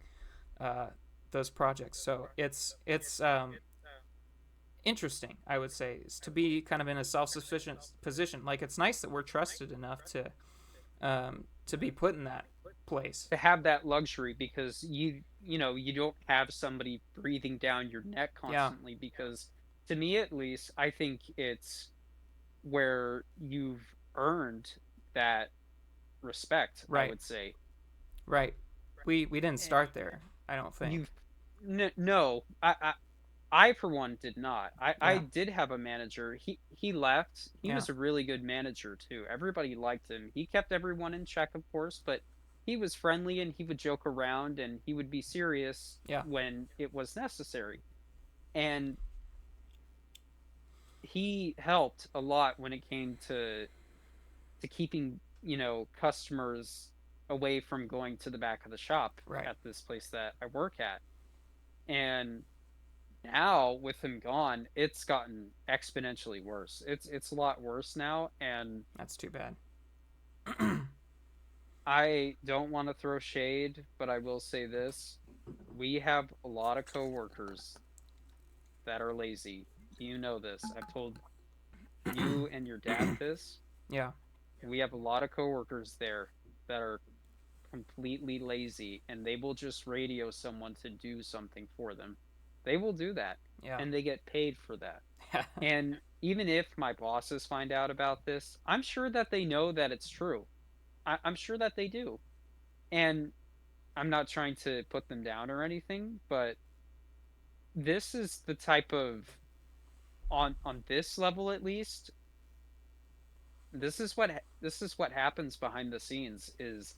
uh, those projects. So it's interesting, I would say, is to be kind of in a self-sufficient position. Like it's nice that we're trusted enough to be put in that place. To have that luxury because you don't have somebody breathing down your neck Yeah, constantly because to me at least I think it's where you've earned that respect, I right, would say. right. We didn't start there, I don't think. You've no, I for one did not. I Yeah, did have a manager. He left. He yeah, was a really good manager too. Everybody liked him. He kept everyone in check, of course, but he was friendly and he would joke around and he would be serious yeah, when it was necessary. And he helped a lot when it came to keeping, customers away from going to the back of the shop right. at this place that I work at. And now with him gone, it's gotten exponentially worse. It's a lot worse now, and That's too bad. I don't want to throw shade, but I will say this. We have a lot of coworkers that are lazy. You know this. I've told you and your dad this. Yeah, We have a lot of coworkers there that are completely lazy and they will just radio someone to do something for them. They will do that yeah, and they get paid for that. And even if my bosses find out about this, I'm sure that they know that it's true. I'm sure that they do. And I'm not trying to put them down or anything, but this is the type of on this level at least, this is what happens behind the scenes is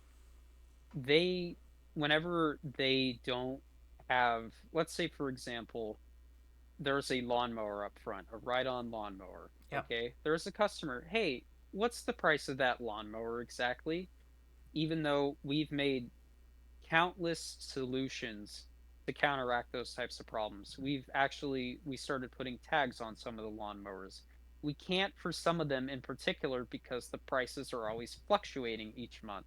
they whenever they don't have, let's say for example, there's a lawnmower up front, a ride-on lawnmower. yeah, Okay, there's a customer. Hey, what's the price of that lawnmower exactly? Even though we've made countless solutions to counteract those types of problems, we started putting tags on some of the lawnmowers. We can't for some of them in particular because the prices are always fluctuating each month.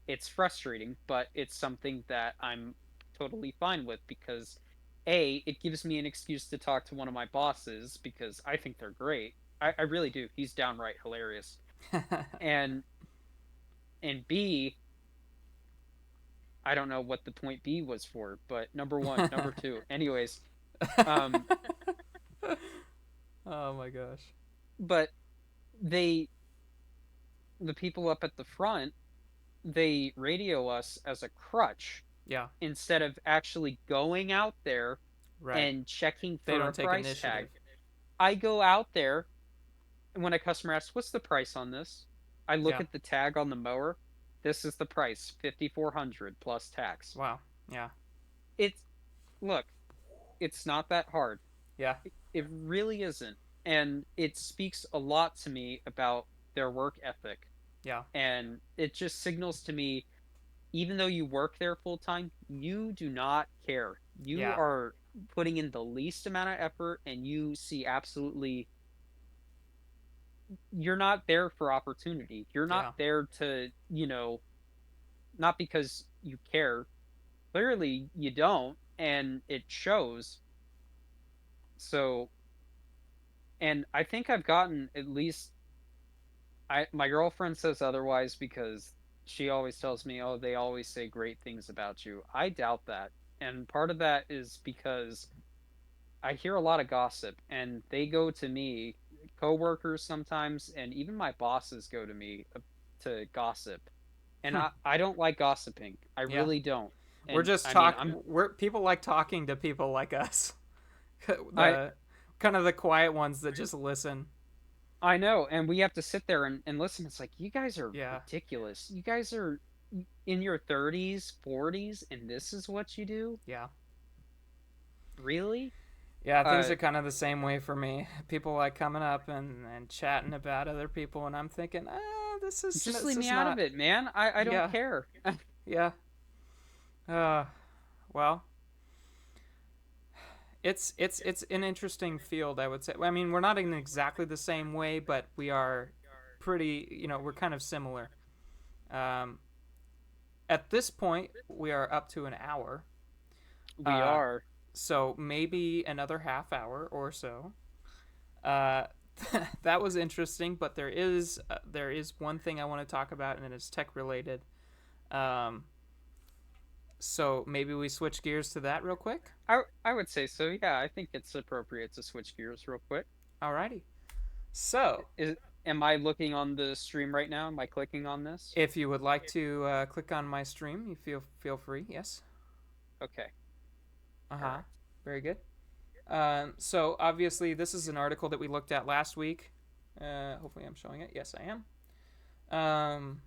It's frustrating, but it's something that I'm totally fine with because A, it gives me an excuse to talk to one of my bosses because I think they're great. I really do. He's downright hilarious. And B, I don't know what the point B was for, but number one, number two. Anyways, um, Oh my gosh. but they, the people up at the front, they radio us as a crutch Yeah, instead of actually going out there right. and checking They for a don't take price tag. initiative. I go out there, and when a customer asks, "What's the price on this?" I look Yeah. at the tag on the mower. This is the price, 5,400 plus tax. Wow. Yeah. It's look, it's not that hard. Yeah. It really isn't. And it speaks a lot to me about their work ethic. Yeah. And it just signals to me, even though you work there full time, you do not care. You Yeah. are putting in the least amount of effort, and you see absolutely, you're not there for opportunity. You're not Yeah. there to, not because you care. Clearly, you don't, and it shows. So, and I think I've gotten at least, my girlfriend says otherwise because she always tells me, "Oh, they always say great things about you." I doubt that. And part of that is because I hear a lot of gossip, and they go to me, coworkers sometimes, and even my bosses go to me to gossip. And Hmm. I don't like gossiping. I Yeah. really don't. We're And just I mean, talk. We're people like talking to people like us. I The kind of the quiet ones that just listen. I know, and we have to sit there and listen. It's like, you guys are Yeah. ridiculous. You guys are in your 30s, 40s, and this is what you do? Yeah. Really? Yeah, things Uh, are kind of the same way for me. People like coming up and chatting about other people, and I'm thinking, just this leave me is out of not. it, man. I don't Yeah, care. yeah. Uh, well, it's an interesting field, I would say. I mean, we're not in exactly the same way, but we are pretty. We're kind of similar. Um, at this point, we are up to an hour. We Uh, are. so maybe another half hour or so. Uh, that was interesting, but there is one thing I want to talk about, and it's tech related. Um, so maybe we switch gears to that real quick. I would say so. Yeah, I think it's appropriate to switch gears real quick. Alrighty. So Is Am I looking on the stream right now? Am I clicking on this? if you would like to click on my stream, you feel free. Yes. Okay. Uh All huh. right. Very good. So obviously this is an article that we looked at last week. Hopefully I'm showing it. Yes, I am.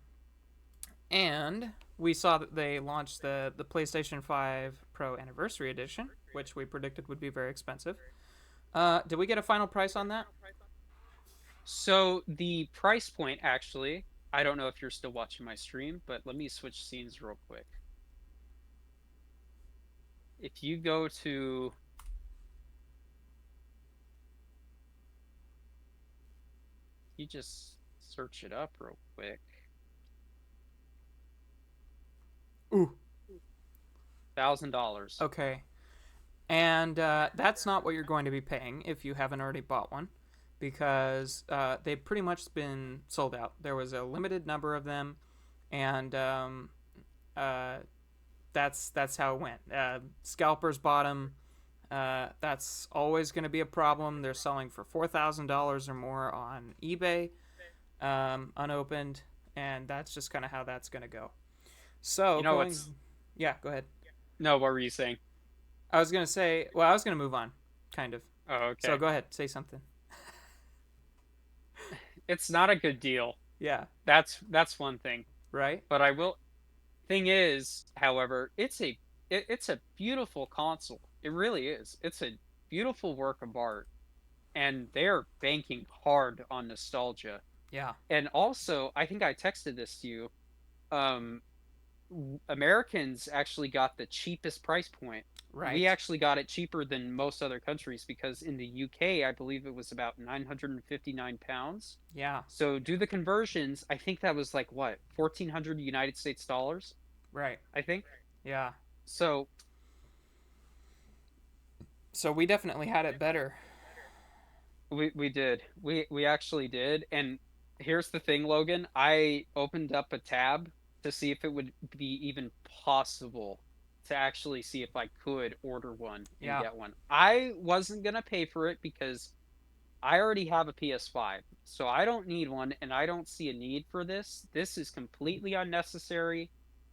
And we saw that they launched the PlayStation 5 Pro Anniversary Edition, which we predicted would be very expensive. Did we get a final price on that? So the price point, actually, I don't know if you're still watching my stream, but let me switch scenes real quick. If you go to, you just search it up real quick. Ooh. $1,000. Okay. And that's not what you're going to be paying if you haven't already bought one, because they've pretty much been sold out. There was a limited number of them, and uh, that's how it went. Scalpers bought them. That's always going to be a problem. They're selling for $4,000 or more on eBay, unopened, and that's just kind of how that's going to go. So You know going, what's, yeah, go ahead. no, what were you saying? I was going to say, well, I was going to move on, kind of. Oh, So okay. go ahead, say something. It's not a good deal. Yeah, That's one thing. right? But I will, thing is, however, it's a beautiful console. It really is. It's a beautiful work of art, and they're banking hard on nostalgia. Yeah, And also, I think I texted this to you. Um, Americans actually got the cheapest price point. We right. actually got it cheaper than most other countries because in the UK, I believe it was about 959 pounds. Yeah, So do the conversions. I think that was like what, 1,400 United States dollars, right. I think. Yeah. So So we definitely had it better. We did. We actually did. And here's the thing, Logan. I opened up a tab to see if it would be even possible to actually see if I could order one and Yeah. get one. I wasn't gonna pay for it because I already have a PS5, so I don't need one, and I don't see a need for this. This is completely unnecessary.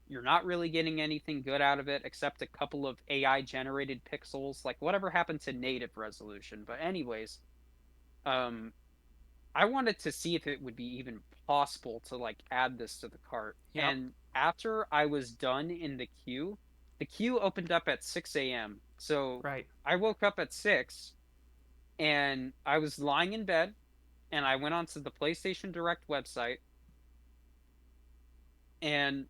You're not really getting anything good out of it except a couple of AI generated pixels, like whatever happened to native resolution. But anyways, um I wanted to see if it would be even possible to like add this to the cart. Yep. And after I was done in the queue opened up at 6 a.m. So Right. I woke up at 6 and I was lying in bed and I went onto the PlayStation Direct website and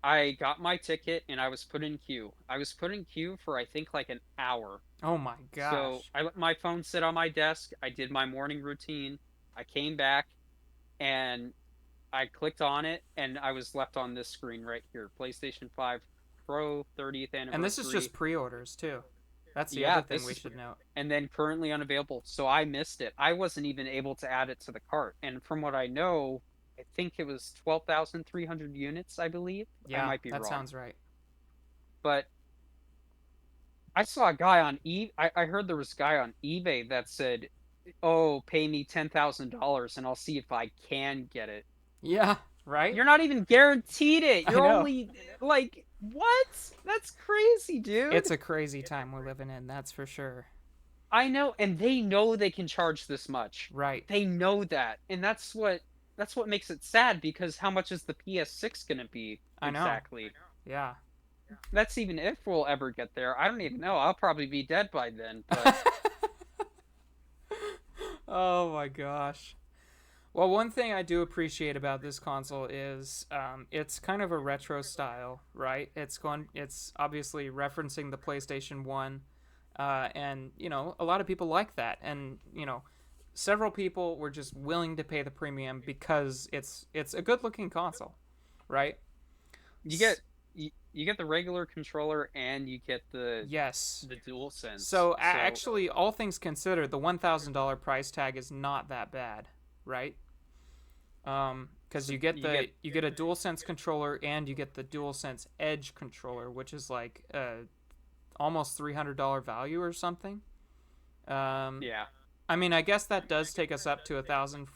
I got my ticket and I was put in queue. I was put in queue for I think like an hour. Oh my So gosh. I let my phone sit on my desk. I did my morning routine. I came back and I clicked on it and I was left on this screen right here. PlayStation 5 Pro 30th And this is just anniversary. pre-orders too. That's the other Yeah, thing this we is should note. and then currently unavailable. So I missed it. I wasn't even able to add it to the cart. And from what I know, I think it was 12,300 units, I believe. I Yeah, might be that wrong. sounds right. But I saw a guy on I heard there was a guy on eBay that said, "Oh, pay me $10,000 and I'll see if I can get it." Yeah, right? You're not even guaranteed it. I You're know. only like, what? That's crazy, It's dude. a crazy time we're living in, that's for sure. I know, and they know they can charge this much. Right. They know that. And that's what makes it sad because how much is the PS6 going to be I know. exactly? Yeah. That's even if we'll ever get there. I don't even know. I'll probably be dead by then, but Oh my gosh. Well, one thing I do appreciate about this console is it's kind of a retro style, right? It's obviously referencing the PlayStation One, and a lot of people like that, and several people were just willing to pay the premium because it's a good looking console, right? you get you get the regular controller and you get the Yes. the dual sense. So So, actually, all things considered, the $1,000 price tag is not that bad, right? Because so you get you get a DualSense controller and you get the DualSense Edge controller, which is like almost $300 value or something. Um, yeah. I mean, I guess that does take us up to 1,000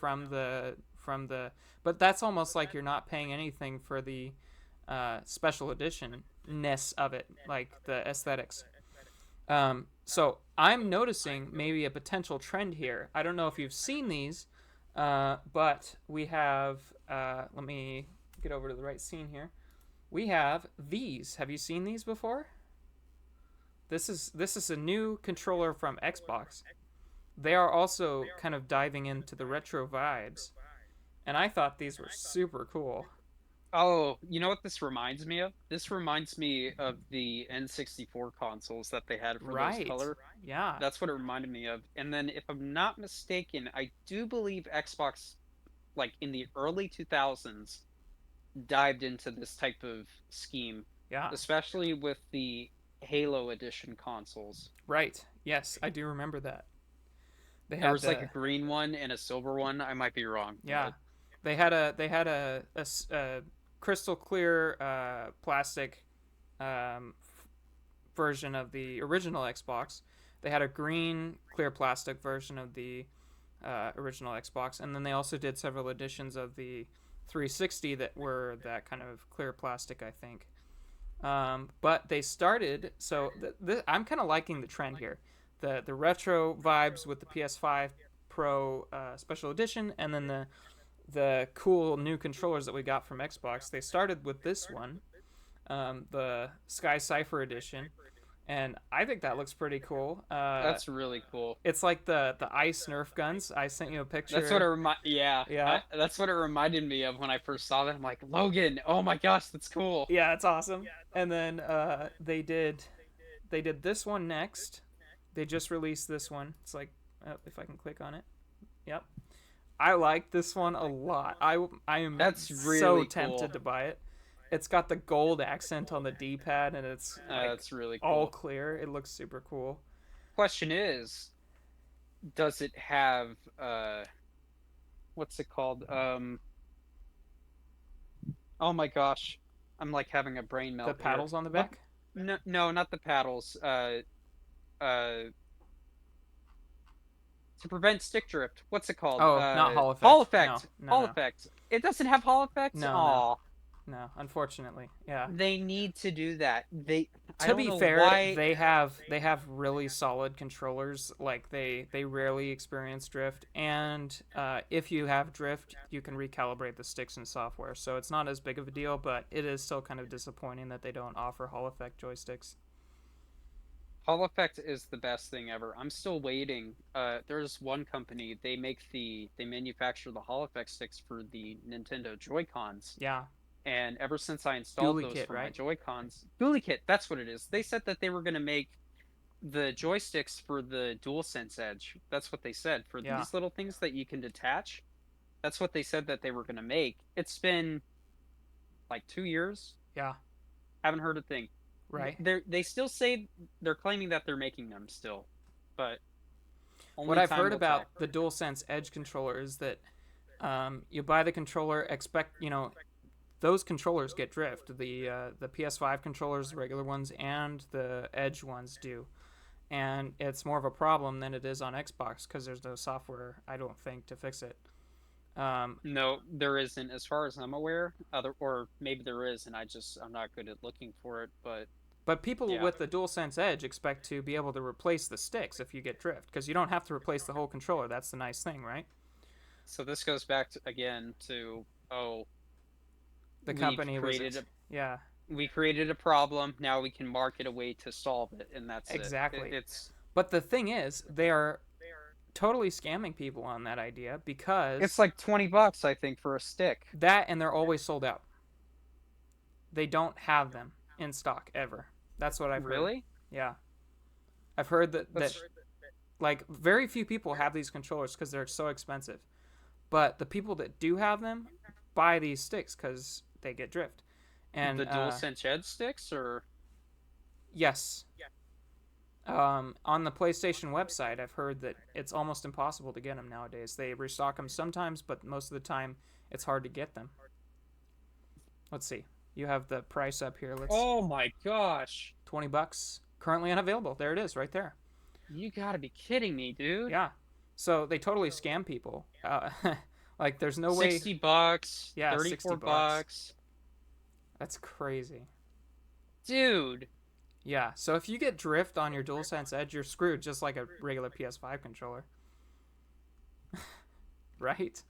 but that's almost like you're not paying anything for the special edition ness of it, like the aesthetics. So I'm noticing maybe a potential trend here. I don't know if you've seen these, but we have. Let me get over to the right scene here. We have these. Have you seen these before? This is a new controller from Xbox. They are also kind of diving into the retro vibes, and I thought these were super cool. Oh, you know what this reminds me of? This reminds me of the N64 consoles that they had for those Right. color. Yeah. That's what it reminded me of. And then, if I'm not mistaken, I do believe Xbox, like in the early 2000s, dived into this type of scheme, Yeah. especially with the Halo Edition consoles. Right. Yes, I do remember that. They There had was like a the green one and a silver one. I might be wrong, Yeah, but they had a crystal clear plastic version of the original Xbox. They had a green clear plastic version of the original Xbox, and then they also did several editions of the 360 that were that kind of clear plastic, I think. But they started so I'm kind of liking the trend here, the retro vibes with the PS5 Pro special edition, and then the cool new controllers that we got from Xbox. They started with this one, the Sky Cipher edition, and I think that looks pretty cool. that's really cool. It's like the ice Nerf guns. I sent you a That's what it picture. yeah, Yeah, that's what it reminded me of when I first saw that. I'm like, Logan, oh my gosh, that's cool. yeah, it's awesome. And then they did this one next. They just released this one. It's like if I can click on it. Yep. I like this one a lot. I am That's so really cool. tempted to buy it. It's got the gold accent on the D-pad and it's like That's really all cool. clear. It looks super cool. Question is, does it have what's it called? Oh my gosh, I'm like having a brain The melt here. paddles on the What? back? No, no, not the paddles. Uh, to prevent stick drift. What's it called? Oh, not Hall Hall effect. No, effect. no, Hall no, effect. It doesn't have Hall effect. no, no, Aw, no. Unfortunately, yeah. they need to do that. I To don't be know fair, why. they have really solid controllers. Like they rarely experience drift, and if you have drift, you can recalibrate the sticks in software. So it's not as big of a deal, but it is still kind of disappointing that they don't offer Hall effect joysticks. Hall effect is the best thing ever. I'm still waiting. There's one company, they manufacture the Hall effect sticks for the Nintendo Joy-Cons. Yeah, And ever since I installed dually those kit, for my right? Joy-Cons, Dually Kit, that's what it is. They said that they were going to make the joysticks for the DualSense Edge. That's what they said. For Yeah, these little things that you can detach, that's what they said that they were going to make. It's been like 2 years. yeah, Haven't heard a thing. right. They still say they're claiming that they're making them still, but What only I've time heard will about tell. the DualSense Edge controller is that you buy the controller, expect those controllers get drift. The PS5 controllers, the regular ones, and the Edge ones do, and it's more of a problem than it is on Xbox because there's no software, I don't think, to fix it. Um, No, there isn't, as far as I'm aware. Other, or maybe there is, and I'm not good at looking for it. But but people yeah. with the DualSense Edge expect to be able to replace the sticks if you get drift because you don't have to replace the whole controller. That's the nice thing, right? So this goes back to, again to, oh, The we've company was created a yeah, we created a problem. Now we can market a way to solve it, and that's it. exactly. It's But the thing is, they are totally scamming people on that idea it's because like $20, I think, for a stick. that and they're always sold out. They don't have them in stock ever. That's what I've heard. Really? Yeah. I've heard that That's like very few people have these controllers cuz they're so expensive. But the people that do have them buy these sticks cuz they get drift. And the DualSense Edge sticks, or yes, on the PlayStation website, I've heard that it's almost impossible to get them nowadays. They restock them sometimes, but most of the time it's hard to get them. Let's see. You have the price up here. Let's oh my gosh, $20 currently unavailable. There it is, right there. you gotta be kidding me, dude. Yeah. So they totally scam people. Like there's no way. $60, Yeah, 60 bucks. $34, That's crazy. dude. Yeah. So if you get drift on your DualSense Edge, you're screwed, just like a regular PS5 controller, right?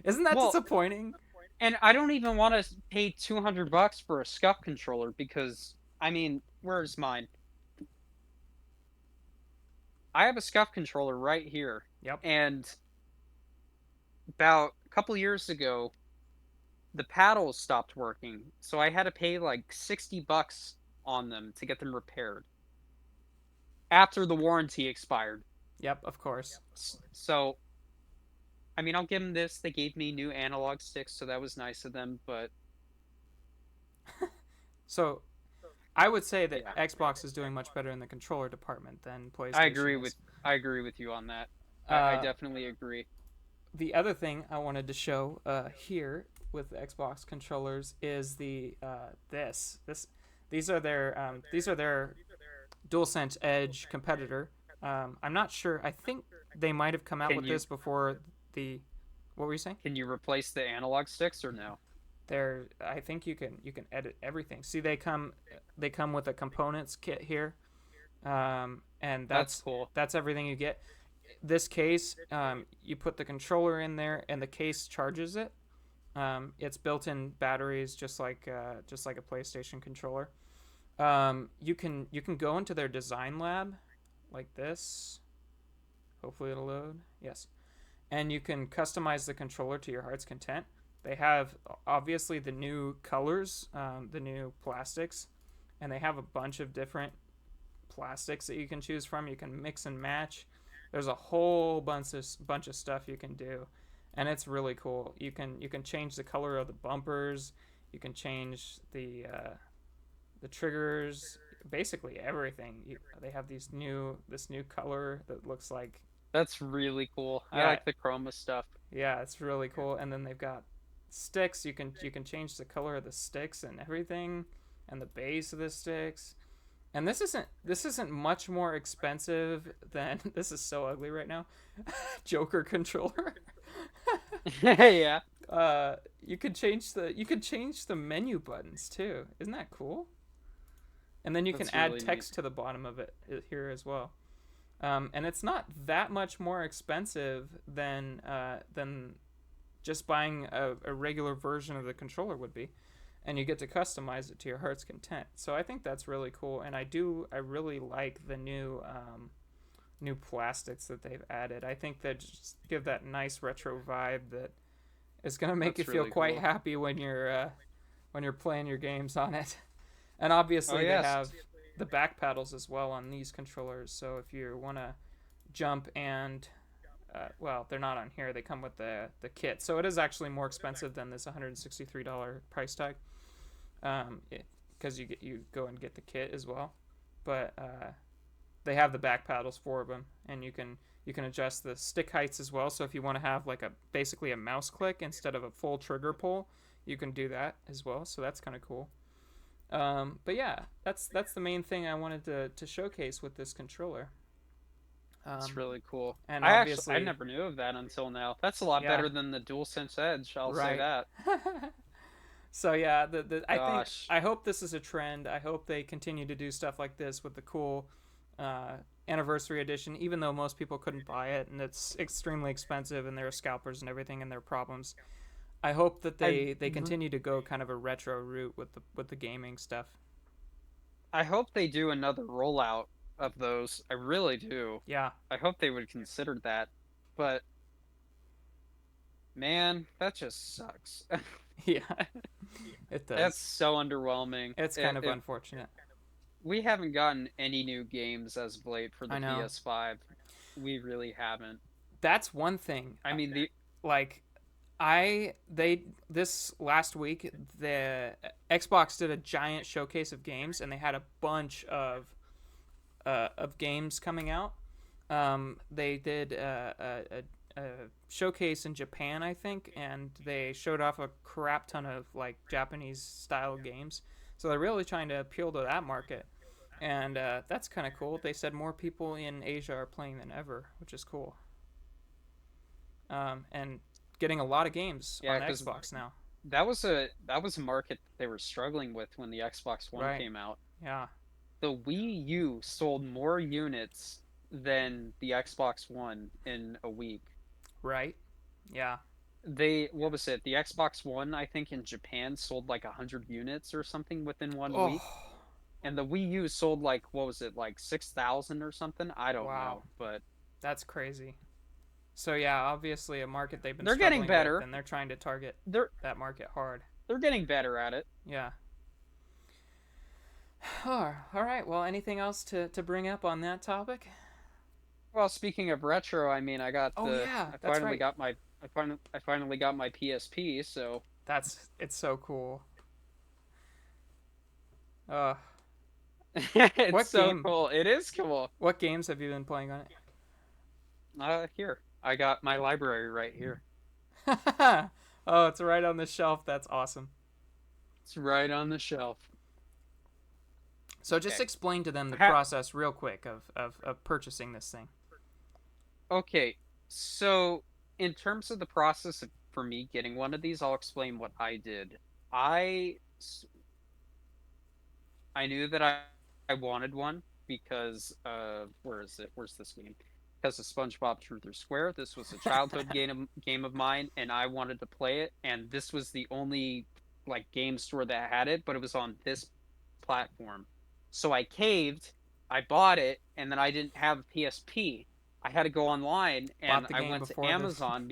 Isn't that Well, disappointing? and I don't even want to pay $200 for a SCUF controller because I mean, where's mine? I have a SCUF controller right here, Yep. and about a couple years ago, the paddles stopped working, so I had to pay like $60 on them to get them repaired after the warranty expired. Yep. Of course. So, I mean, I'll give them this. They gave me new analog sticks, so that was nice of them. But So I would say that yeah, Xbox is doing much better in the controller department than I PlayStation agree with is. I agree with you on that. I Uh, definitely agree. the other thing I wanted to show here with the Xbox controllers is this. These are their DualSense Edge competitor. I'm not sure. I think they might have come out Can with you this before the. What were you saying? can you replace the analog sticks or no? They're. I think you can edit everything. See, they come with a components kit here, and That's that's cool. that's everything you get. This case, you put the controller in there, and the case charges it. It's built-in batteries, just like a PlayStation controller. You can go into their design lab, like this. Hopefully it'll load. Yes, and you can customize the controller to your heart's content. They have obviously the new colors, the new plastics, and they have a bunch of different plastics that you can choose from. You can mix and match. There's a whole bunch of stuff you can do, and it's really cool. You can change the color of the bumpers. You can change the triggers. Basically everything. They have this new color that looks like That's really cool. I Yeah, like the chroma stuff. yeah, it's really cool. And then they've got sticks. You can change the color of the sticks and everything, and the base of the sticks. And this isn't much more expensive than this is so ugly right now. Joker controller. Yeah, You could change the menu buttons too. Isn't that cool? And then you can that's add really neat. text to the bottom of it here as well. And it's not that much more expensive than just buying a regular version of the controller would be, and you get to customize it to your heart's content. So I think that's really cool, and I really like the new plastics that they've added. I think they just give that nice retro vibe that is gonna make you That's feel really quite cool. happy when you're playing your games on it. And Oh obviously they yes. have the back paddles as well on these controllers. So if you want to jump and well, they're not on here. They come with the kit, so it is actually more expensive than this $163 price tag. Because you go and get the kit as well, but they have the back paddles for them, and you can adjust the stick heights as well. So if you want to have like a basically a mouse click instead of a full trigger pull, you can do that as well. So that's kind of cool. But yeah, that's the main thing I wanted to showcase with this controller. That's Um, really cool. and I obviously, never knew of that until now. That's a lot yeah, better than the DualSense Edge, I'll say right. that. So yeah, Gosh. I hope this is a trend. I hope they continue to do stuff like this with the cool uh, anniversary edition, even though most people couldn't buy it and it's extremely expensive and there are scalpers and everything and there are problems. I hope that I they continue to go kind of a retro route with the gaming stuff. I hope they do another rollout of those. I really do. Yeah, I hope they would consider that. But man, that just sucks. yeah, it That's does. so underwhelming. It's kind of unfortunate. We haven't gotten any new games as of late for the I know. PS5. We really haven't. That's one thing. I mean, the Like I they this last week the Xbox did a giant showcase of games and they had a bunch of games coming out. They did a showcase in Japan, I think, and they showed off a crap ton of like Japanese style games. So they're really trying to appeal to that market, and that's kind of cool. They said more people in Asia are playing than ever, which is cool. And getting a lot of games yeah, on because Xbox now. that was a market that they were struggling with when the Xbox One Right. came out. Yeah. The Wii U sold more units than the Xbox One in a week. Right. Yeah. What was it? The Xbox One, I think in Japan sold like 100 units or something within one Oh, week, and the Wii U sold like what was it, like 6,000 or something? I don't wow. know, but That's crazy. So yeah, obviously a market they've been they're getting struggling with, better. and they're trying to target They're that market hard. they're getting better at it. Yeah. Oh, all right. Well, anything else to bring up on that topic? Well, speaking of retro, I mean, Oh yeah, I that's finally right. got my I finally got my PSP, so It's so cool. Uh, it's what so game? cool. It is cool. What games have you been playing on Here. I got my library right here. it? Oh, it's right on the shelf. That's awesome. It's right on the shelf. So just Okay. explain to them the Ha process real quick of purchasing this thing. okay. So, in terms of the process for me getting one of these, I'll explain what I did. I I knew that I wanted one because where is it? Where's this game? Because of SpongeBob Truth or Square. This was a childhood game of mine, and I wanted to play it. And this was the only like game store that had it, but it was on this platform. So I caved. I bought it, and then I didn't have a PSP. I had to go online, and Bought the I game went to before the. Amazon.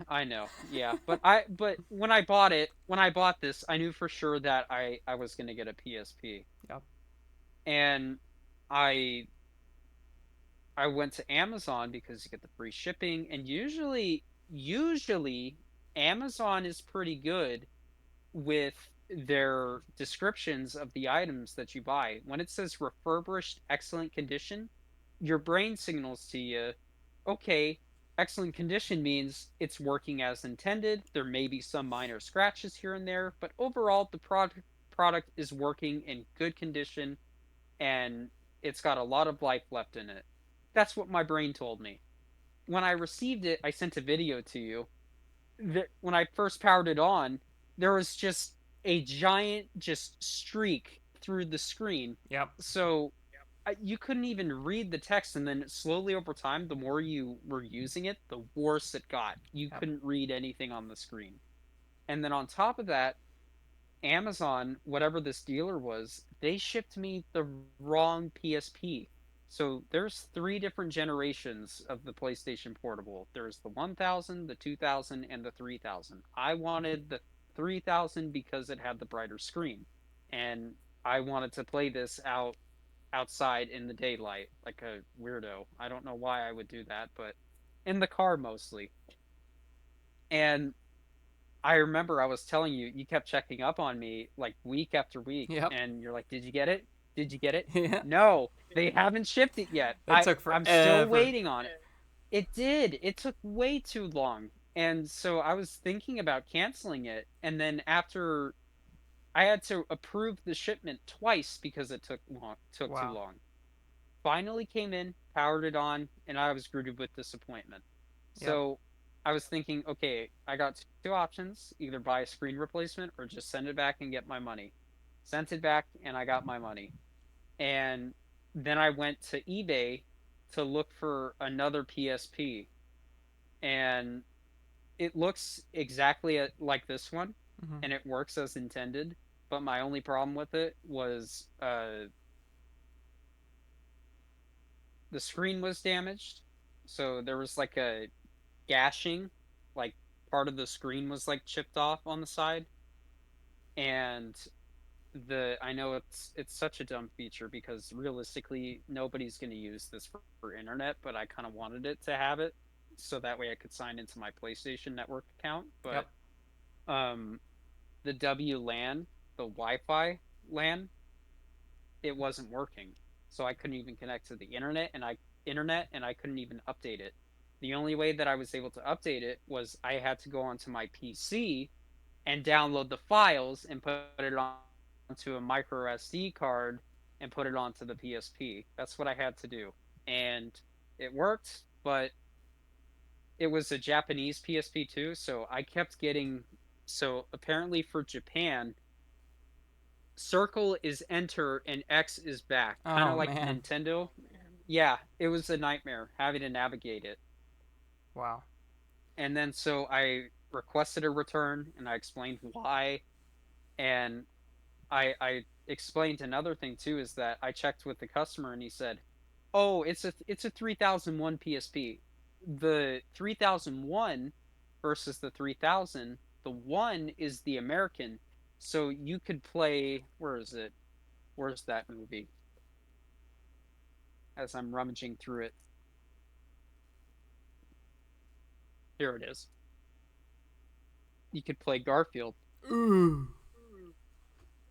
I know, yeah, but when I bought this, I knew for sure that I was gonna get a PSP, Yep. and I I went to Amazon because you get the free shipping, and usually Amazon is pretty good with their descriptions of the items that you buy. When it says refurbished, excellent condition, your brain signals to you, okay, excellent condition means it's working as intended. There may be some minor scratches here and there, but overall the product is working in good condition and it's got a lot of life left in it. That's what my brain told me. When I received it, I sent a video to you. When I first powered it on, there was just a giant just streak through the screen. Yep. So you couldn't even read the text, and then slowly over time, the more you were using it, the worse it got. You Yep. couldn't read anything on the screen. And then on top of that, Amazon, whatever this dealer was, they shipped me the wrong PSP. So there's three different generations of the PlayStation Portable. There's the 1000, the 2000, and the 3000. I wanted the 3000 because it had the brighter screen. And I wanted to play this outside in the daylight like a weirdo. I don't know why I would do that, but in the car mostly. And I remember I was telling you, you kept checking up on me like week after week, Yep. and you're like, "Did you get it? Did you get it?" Yeah. No, they haven't shipped it yet. It took I'm still forever. waiting on it. It did. It took way too long. And so I was thinking about canceling it, and then after I had to approve the shipment twice because it took too Wow. long. Finally came in, powered it on, and I was greeted with disappointment. Yep. So I was thinking, okay, I got two options, either buy a screen replacement or just send it back and get my money. Sent it back and I got my money. And then I went to eBay to look for another PSP, and it looks exactly like this one Hmm. and it works as intended, but my only problem with it was the screen was damaged. So there was like a gashing, like part of the screen was like chipped off on the side. And the I know it's such a dumb feature because realistically nobody's going to use this for internet, but I kind of wanted it to have it so that way I could sign into my PlayStation Network account. Yep. But um, the WLAN, the Wi-Fi LAN, it wasn't working. So I couldn't even connect to the internet and I couldn't even update it. The only way that I was able to update it was I had to go onto my PC and download the files and put it onto a micro SD card and put it onto the PSP. That's what I had to do. And it worked, but it was a Japanese PSP too, so I kept getting so apparently for Japan, circle is enter and X is back, kind Oh of like man. Nintendo. Yeah, it was a nightmare having to navigate it. Wow. And then so I requested a return and I explained why. And I explained another thing too is that I checked with the customer and he said, "Oh, it's a 3001 PSP. The 3001 versus the 3000, the 1 is the American. So you could play, where is it? Where's that movie? As I'm rummaging through it. Here it is. You could play Garfield. Ooh.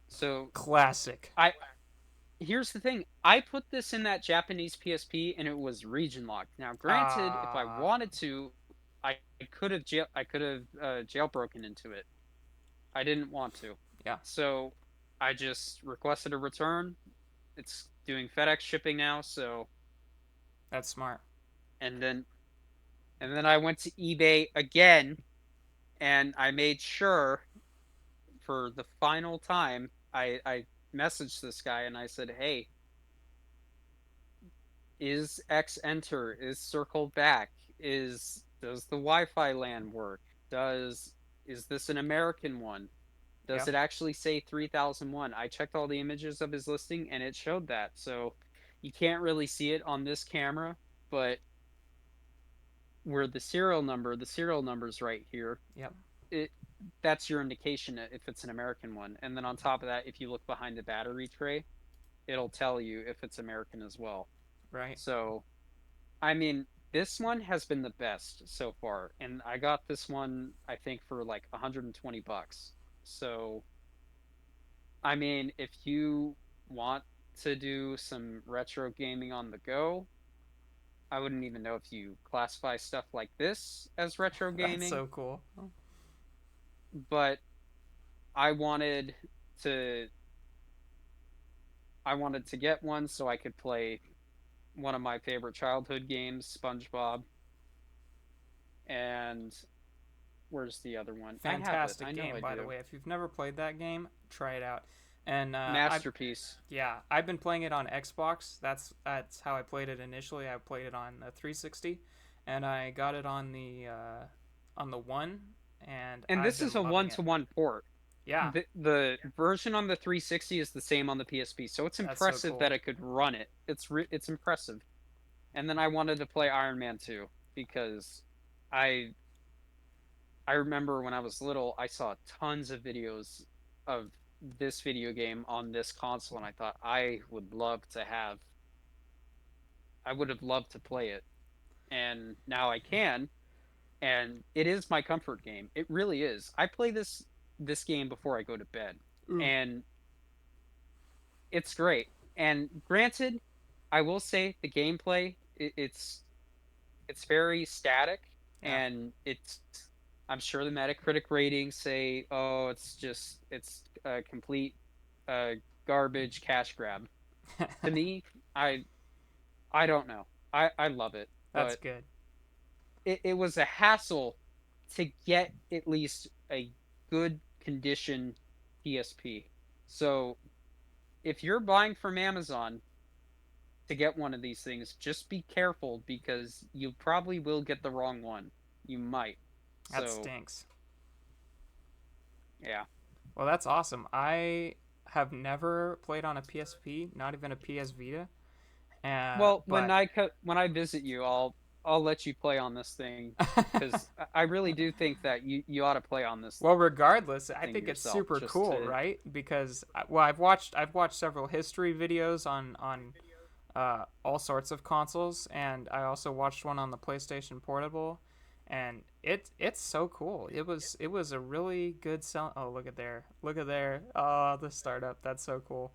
So Classic. I here's the thing. I put this in that Japanese PSP and it was region locked. Now, granted, if I Ah. wanted to, I could have jailbroken into it. I didn't want to. Yeah. So I just requested a return. It's doing FedEx shipping now, so That's smart. and then and then I went to eBay again and I made sure for the final time I messaged this guy and I said, "Hey, is X enter? Is circle back? Does the Wi-Fi LAN work? Does is this an American one? Does Yep. it actually say 3001?" I checked all the images of his listing and it showed that. So you can't really see it on this camera, but where the serial number's right here. Yep. It That's your indication if it's an American one. And then on top of that, if you look behind the battery tray, it'll tell you if it's American as well. Right. So I mean, this one has been the best so far, and I got this one I think for like 120 bucks. So, I mean, if you want to do some retro gaming on the go, I wouldn't even know if you classify stuff like this as retro That's gaming, so cool. but I wanted to I wanted to get one so I could play one of my favorite childhood games, SpongeBob, and where's the other one? I have it. I Fantastic know game, I by the do. way. If you've never played that game, try it out. And Masterpiece. yeah, I've been playing it on Xbox. That's how I played it initially. I played it on the 360, and I got it on the one, and And I've this is been a loving it. one-to-one port. Yeah, The version on the 360 is the same on the PSP, so it's that's so impressive cool. that it could run it. It's impressive. And then I wanted to play Iron Man 2 because I I remember when I was little, I saw tons of videos of this video game on this console, and I thought I would have loved to play it. And now I can, and it is my comfort game. It really is. I play this game before I go to bed, Ooh. and it's great. And granted, I will say the gameplay it's very static, Yeah. and it's I'm sure the Metacritic ratings say, oh, it's a complete uh, garbage cash grab. To me, I I don't know. I love it, That's but good. it was a hassle to get at least a good condition PSP. So if you're buying from Amazon to get one of these things, just be careful because you probably will get the wrong one. You might. That So stinks. yeah. Well, that's awesome. I have never played on a PSP, not even a PS Vita. Well, But when I visit you, I'll let you play on this thing because I really do think that you ought to play on this well, regardless, I thing think it's yourself super just cool, to right? Because well, I've watched several history videos on all sorts of consoles, and I also watched one on the PlayStation Portable, and it's so cool. It was a really good sell. Oh, look at there. Oh, the startup. That's so cool.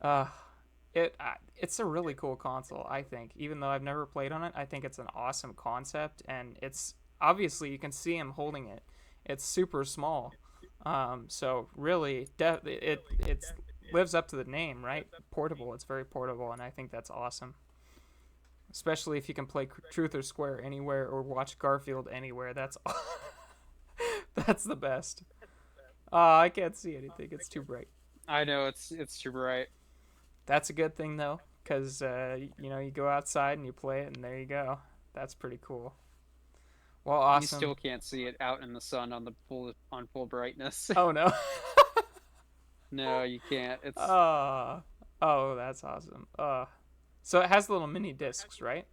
Uh, it's a really cool console. I think, even though I've never played on it, I think it's an awesome concept, and it's obviously you can see him holding it. It's super small, so really, it's lives up to the name, right? Portable. It's very portable, and I think that's awesome. Especially if you can play Truth or Square anywhere or watch Garfield anywhere. That's that's the best. I can't see anything. It's too bright. I know it's too bright. That's a good thing though, because you go outside and you play it, and there you go. That's pretty cool. Well, You awesome. still can't see it out in the sun on the full brightness. Oh no. No, you can't. It's uh, oh, that's awesome. So it has little mini discs, right?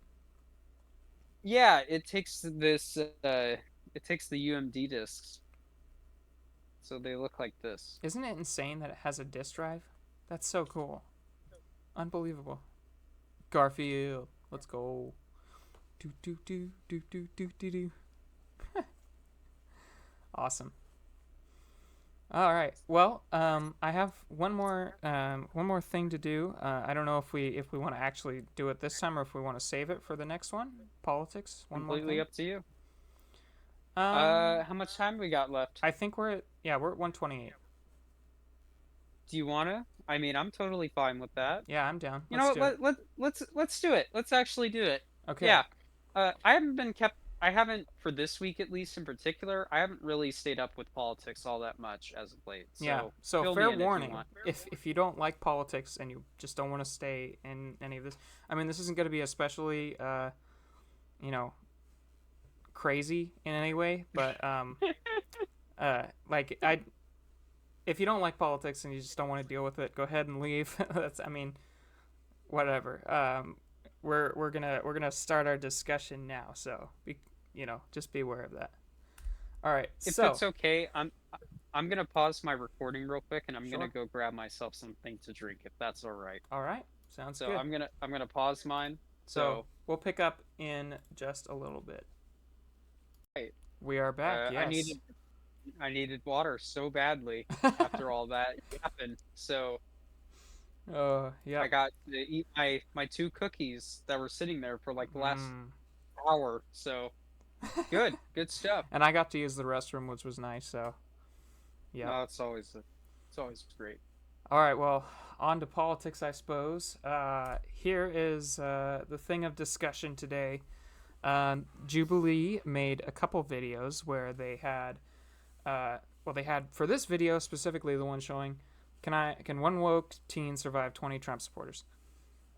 yeah, it takes the UMD discs. So they look like this. Isn't it insane that it has a disc drive? That's so cool. Unbelievable. Garfield, let's go. Do do do do do do do do. Awesome. All right. Well, I have one more thing to do. I don't know if we want to actually do it this time or if we want to save it for the next one. Politics. One more Completely thing. up to you. Um, How much time we got left? I think we're at 128. Do you wanna? I mean, I'm totally fine with that. Yeah, I'm down. You Let's know what? do it. Let's do it. Let's actually do it. Okay. Yeah. I haven't for this week at least in particular. I haven't really stayed up with politics all that much as of late. Yeah. So So fill me fair in if you warning, want. if you don't like politics and you just don't want to stay in any of this, I mean, this isn't going to be especially you know, crazy in any way, but like I if you don't like politics and you just don't want to deal with it, go ahead and leave. That's I mean, whatever. We're gonna start our discussion now, so just be aware of that. All right, If so it's okay, I'm gonna pause my recording real quick and I'm gonna sure. go grab myself something to drink if that's all right. All right, sounds So good. I'm gonna pause mine. So So we'll pick up in just a little bit. hey, We are back. I Yes. needed water so badly after all that happened. So I Yep. got to eat my two cookies that were sitting there for like the last Mm. hour. So good stuff. And I got to use the restroom, which was nice. So, yep. No, it's always great. All right. Well, on to politics, I suppose. Here is the thing of discussion today. Jubilee made a couple videos where they had, they had for this video specifically, the one showing, can one woke teen survive 20 Trump supporters?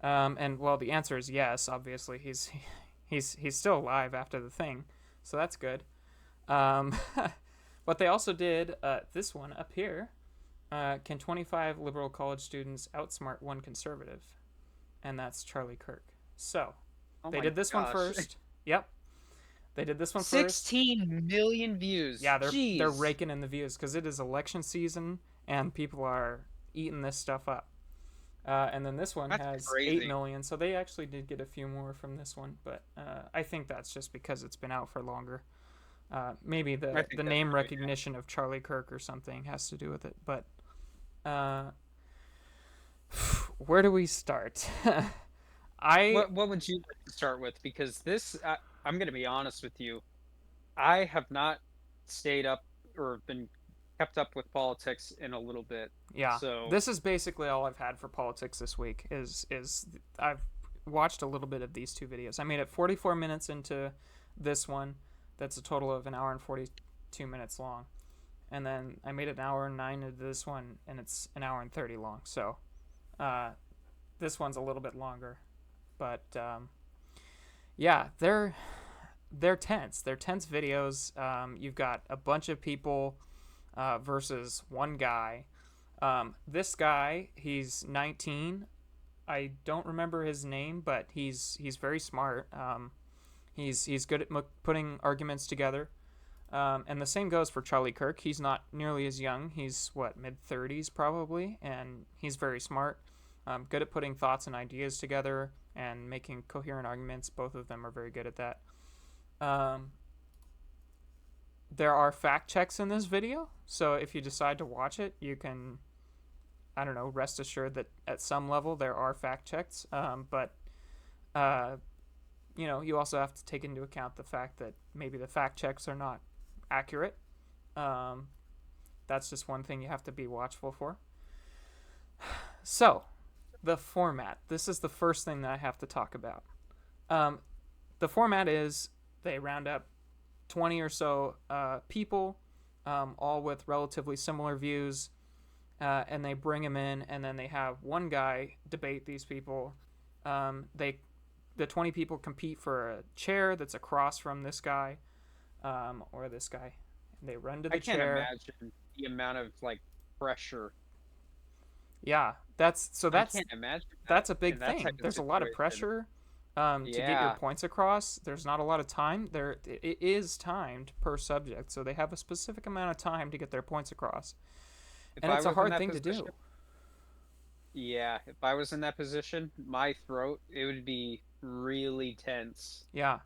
And well, the answer is yes. Obviously, he's still alive after the thing, so that's good. Um, but they also did this one up here. Can 25 liberal college students outsmart one conservative? And that's Charlie Kirk. So Oh they my did this one gosh. first. Yep, they did this one first. 16 million views. Yeah, they're Jeez. raking in the views because it is election season and people are eating this stuff up. And then this one That's has 8 crazy. million, so they actually did get a few more from this one, but I think that's just because it's been out for longer. Maybe I the think that's name right. recognition of Charlie Kirk or something has to do with it. But uh, where do we start? I What would you like to start with? Because I'm going to be honest with you. I have not stayed up or been kept up with politics in a little bit. Yeah, So this is basically all I've had for politics this week. Is I've watched a little bit of these two videos. I made it 44 minutes into this one. That's a total of an hour and 42 minutes long. And then I made it an hour and 9 into this one, and it's an hour and 30 long. So uh, this one's a little bit longer, but yeah, they're tense. They're tense videos. You've got a bunch of people versus one guy. This guy, he's 19. I don't remember his name, but he's very smart. He's good at putting arguments together. And the same goes for Charlie Kirk. He's not nearly as young. He's what, mid 30s probably, and he's very smart. Good at putting thoughts and ideas together and making coherent arguments. Both of them are very good at that. Um, there are fact checks in this video, so if you decide to watch it, you can, I don't know, rest assured that at some level there are fact checks. But uh, you also have to take into account the fact that maybe the fact checks are not accurate. Um, that's just one thing you have to be watchful for. So, the format. This is the first thing that I have to talk about. Um, the format is they round up 20 or so people, all with relatively similar views, and they bring them in, and then they have one guy debate these people. The 20 people compete for a chair that's across from this guy, or this guy. They run to I the can't chair. imagine the amount of like pressure. Yeah, I can't imagine that that's a in big that thing. type of There's a lot of situation. pressure to get your Yeah. points across. There's not a lot of time. It is timed per subject, so they have a specific amount of time to get their points across, If and I it's a was in hard that thing to do. position, yeah, if I was in that position, my throat, it would be really tense. Yeah,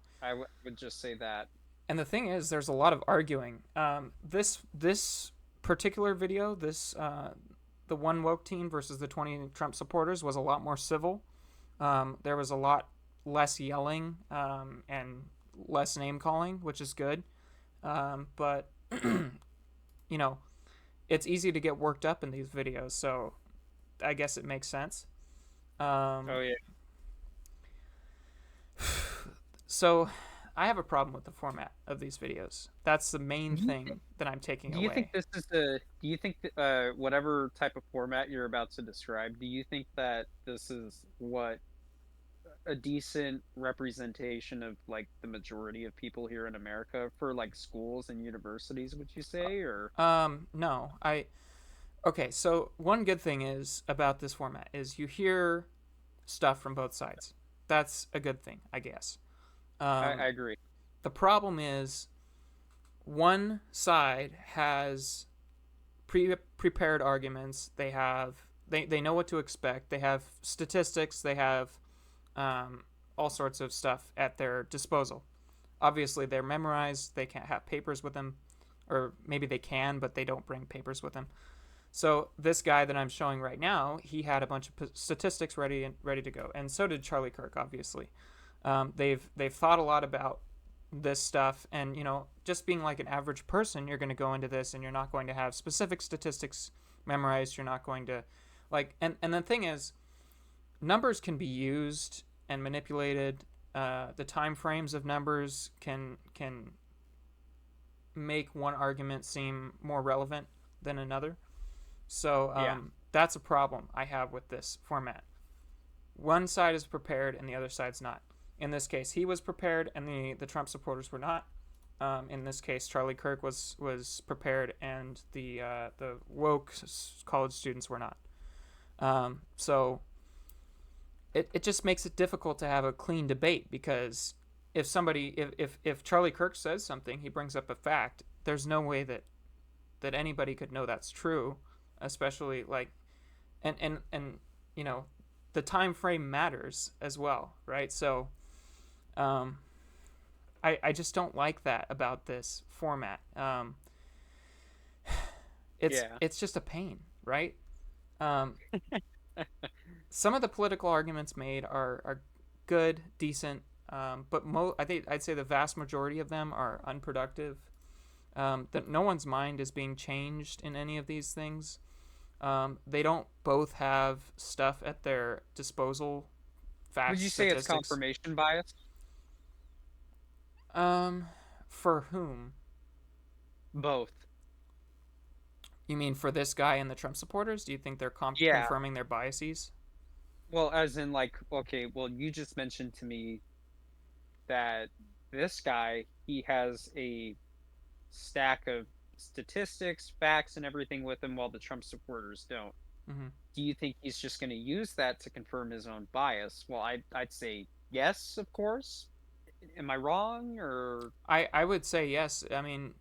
Would just say that. and the thing is, there's a lot of arguing. This particular video, the one woke team versus the 20 Trump supporters was a lot more civil. There was a lot less yelling and less name calling, which is good. But you know, it's easy to get worked up in these videos, so I guess it makes sense. Um, Oh yeah. so I have a problem with the format of these videos. That's the main Do you thing that I'm taking do you think away. this is do you think that, whatever type of format you're about to describe, do you think that this is what a decent representation of like the majority of people here in America for like schools and universities, would you say? Or No, okay. So one good thing is about this format is you hear stuff from both sides. That's a good thing, I guess. I Um, agree. the problem is one side has prepared arguments. They know what to expect. They have statistics. They have all sorts of stuff at their disposal. Obviously, they're memorized. They can't have papers with them, or maybe they can, but they don't bring papers with them. So this guy that I'm showing right now, he had a bunch of statistics ready to go, and so did Charlie Kirk. Obviously, they've thought a lot about this stuff, and just being like an average person, you're going to go into this, and you're not going to have specific statistics memorized. You're not going to and the thing is, numbers can be used and manipulated. The time frames of numbers can make one argument seem more relevant than another. So Yeah. that's a problem I have with this format. One side is prepared and the other side's not. In this case, he was prepared and the Trump supporters were not. In this case, Charlie Kirk was prepared and the woke college students were not. So it just makes it difficult to have a clean debate, because if Charlie Kirk says something, he brings up a fact, there's no way that anybody could know that's true, especially like and the time frame matters as well, right? So um I just don't like that about this format. Yeah. It's just a pain, right? um some of the political arguments made are good, decent, but I think I'd say the vast majority of them are unproductive. That no one's mind is being changed in any of these things. They don't both have stuff at their disposal, Would facts, you say it's statistics. confirmation bias? Um, for whom? Both. You mean for this guy and the Trump supporters? Do you think they're Yeah. confirming their biases? Well, as in like, okay, well, you just mentioned to me that this guy, he has a stack of statistics, facts, and everything with him, while the Trump supporters don't. Mm-hmm. Do you think he's just going to use that to confirm his own bias? Well, I'd say yes, of course. Am I wrong, or I would say yes. I mean,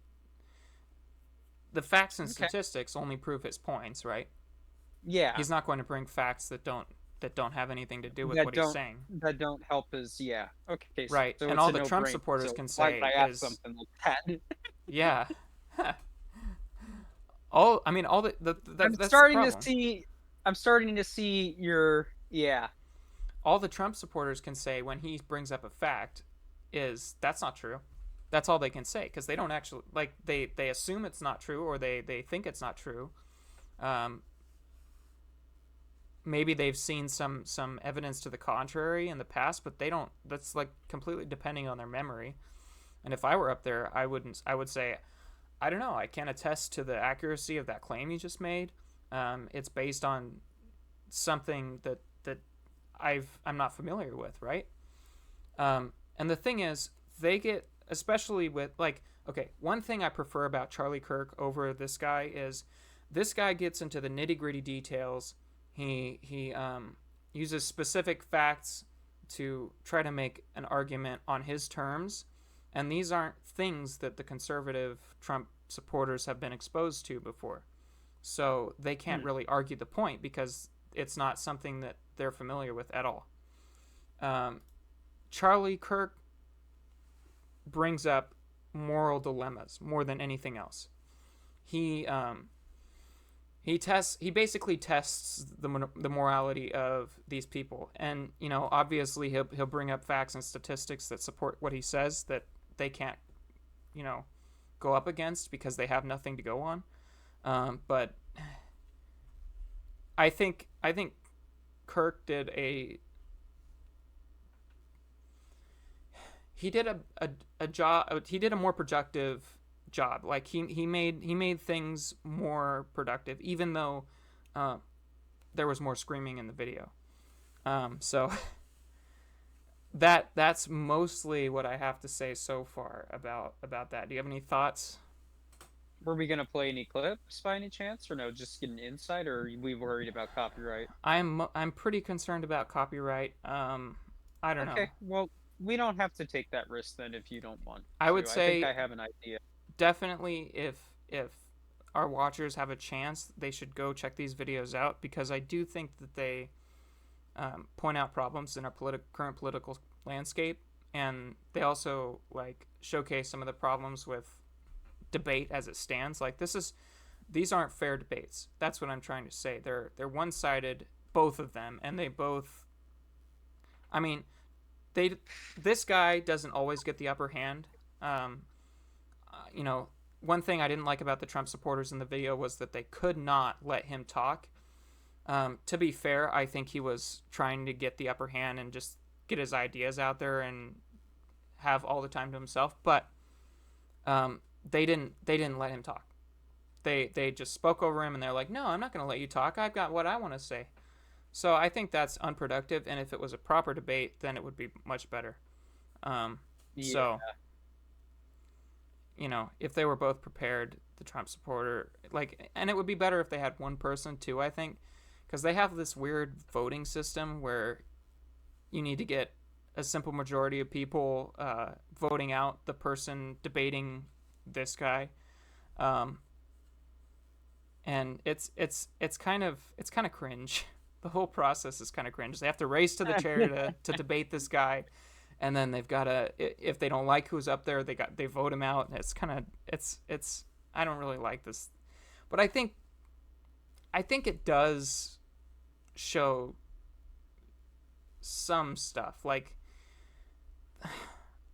the facts and okay? statistics only prove his points, right? Yeah, He's not going to bring facts that don't have anything to do with that what he's don't saying. that don't help his yeah. Okay, Right. so And it's all a the Trump no-brainer. supporters So can why would say I ask is, something like that? yeah. all I mean all I'm that's the starting to problem. see. I'm starting to see your yeah. All the Trump supporters can say when he brings up a fact is that's not true. That's all they can say, because they don't actually, like, they assume it's not true, or they think it's not true. Um, Maybe they've seen some evidence to the contrary in the past, but they don't. That's like completely depending on their memory. And if I were up there, I would say, I don't know. I can't attest to the accuracy of that claim you just made. It's based on something that I'm not familiar with, right? And the thing is, they get, especially with, like, okay, one thing I prefer about Charlie Kirk over this guy is this guy gets into the nitty gritty details. He uses specific facts to try to make an argument on his terms, and these aren't things that the conservative Trump supporters have been exposed to before. So they can't Hmm. really argue the point because it's not something that they're familiar with at all. Um, Charlie Kirk brings up moral dilemmas more than anything else. He he basically tests the morality of these people, and obviously he'll bring up facts and statistics that support what he says that they can't you know go up against because they have nothing to go on. But I think Kirk did a he did a job. He did a more productive job. Like he made things more productive, even though uh, there was more screaming in the video. So that's mostly what I have to say so far about that. Do you have any thoughts? Were we gonna play any clips by any chance, or no? Just get an insight, or are we worried about copyright? I'm pretty concerned about copyright. I don't know. Okay, well, we don't have to take that risk then if you don't want I would to. I think say I have an idea. definitely, if our watchers have a chance, they should go check these videos out, because I do think that they point out problems in our current political landscape, and they also like showcase some of the problems with debate as it stands. Like, this is these aren't fair debates. That's what I'm trying to say. They're one sided, both of them, and they both. I mean, they this guy doesn't always get the upper hand. Um, you know, one thing I didn't like about the Trump supporters in the video was that they could not let him talk. To be fair, I think he was trying to get the upper hand and just get his ideas out there and have all the time to himself. But they didn't let him talk. They just spoke over him and they're like, no, I'm not going to let you talk. I've got what I want to say. So I think that's unproductive. And if it was a proper debate, then it would be much better. Um, Yeah. so if they were both prepared, the Trump supporter, like, and it would be better if they had one person too, I think, because they have this weird voting system where you need to get a simple majority of people voting out the person debating this guy. Um, and it's kind of cringe. The whole process is kind of cringe. They have to race to the chair to debate this guy, and then they've got to, if they don't like who's up there, they vote him out. And it's kind of it's I don't really like this, but I think it does show some stuff. Like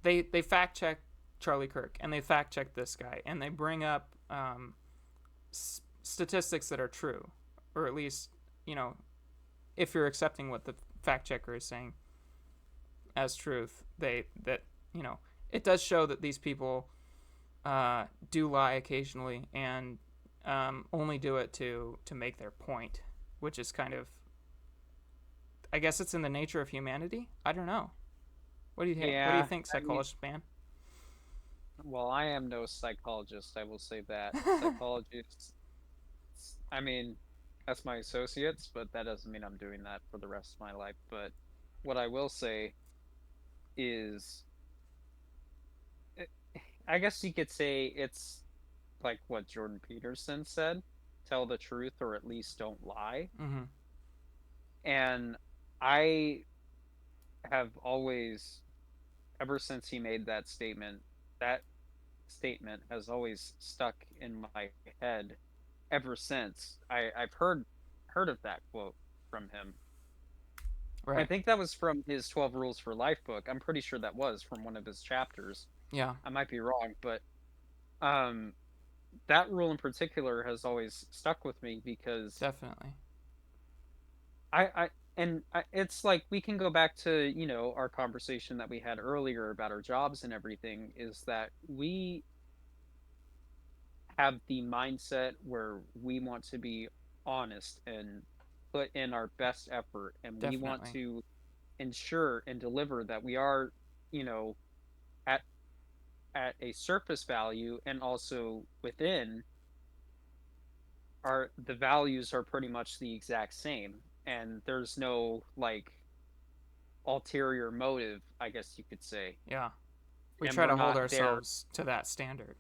they fact check Charlie Kirk and they fact check this guy and they bring up statistics that are true, or at least if you're accepting what the fact checker is saying as truth, it does show that these people do lie occasionally and only do it to make their point, which is kind of, I guess it's in the nature of humanity. I don't know. What do you Yeah, think, I mean, psychologist man? well, I am no psychologist, I will say that. Psychologists, I mean, that's my associates, but that doesn't mean I'm doing that for the rest of my life. But what I will say is, eh, I guess you could say it's like what Jordan Peterson said, tell the truth or at least don't lie. Mm-hmm. And I have always, ever since he made that statement has always stuck in my head ever since. I've heard of that quote from him. I Right. think that was from his 12 Rules for Life book. I'm pretty sure that was from one of his chapters. Yeah. I might be wrong, but um that rule in particular has always stuck with me because Definitely. it's like we can go back to, our conversation that we had earlier about our jobs and everything, is that we have the mindset where we want to be honest and put in our best effort, and we want Definitely. to ensure and deliver that we are, you know, at a surface value, and also within our the values are pretty much the exact same, and there's no like ulterior motive, I guess you could say. Yeah. We And try we're to hold not there. ourselves to that standard.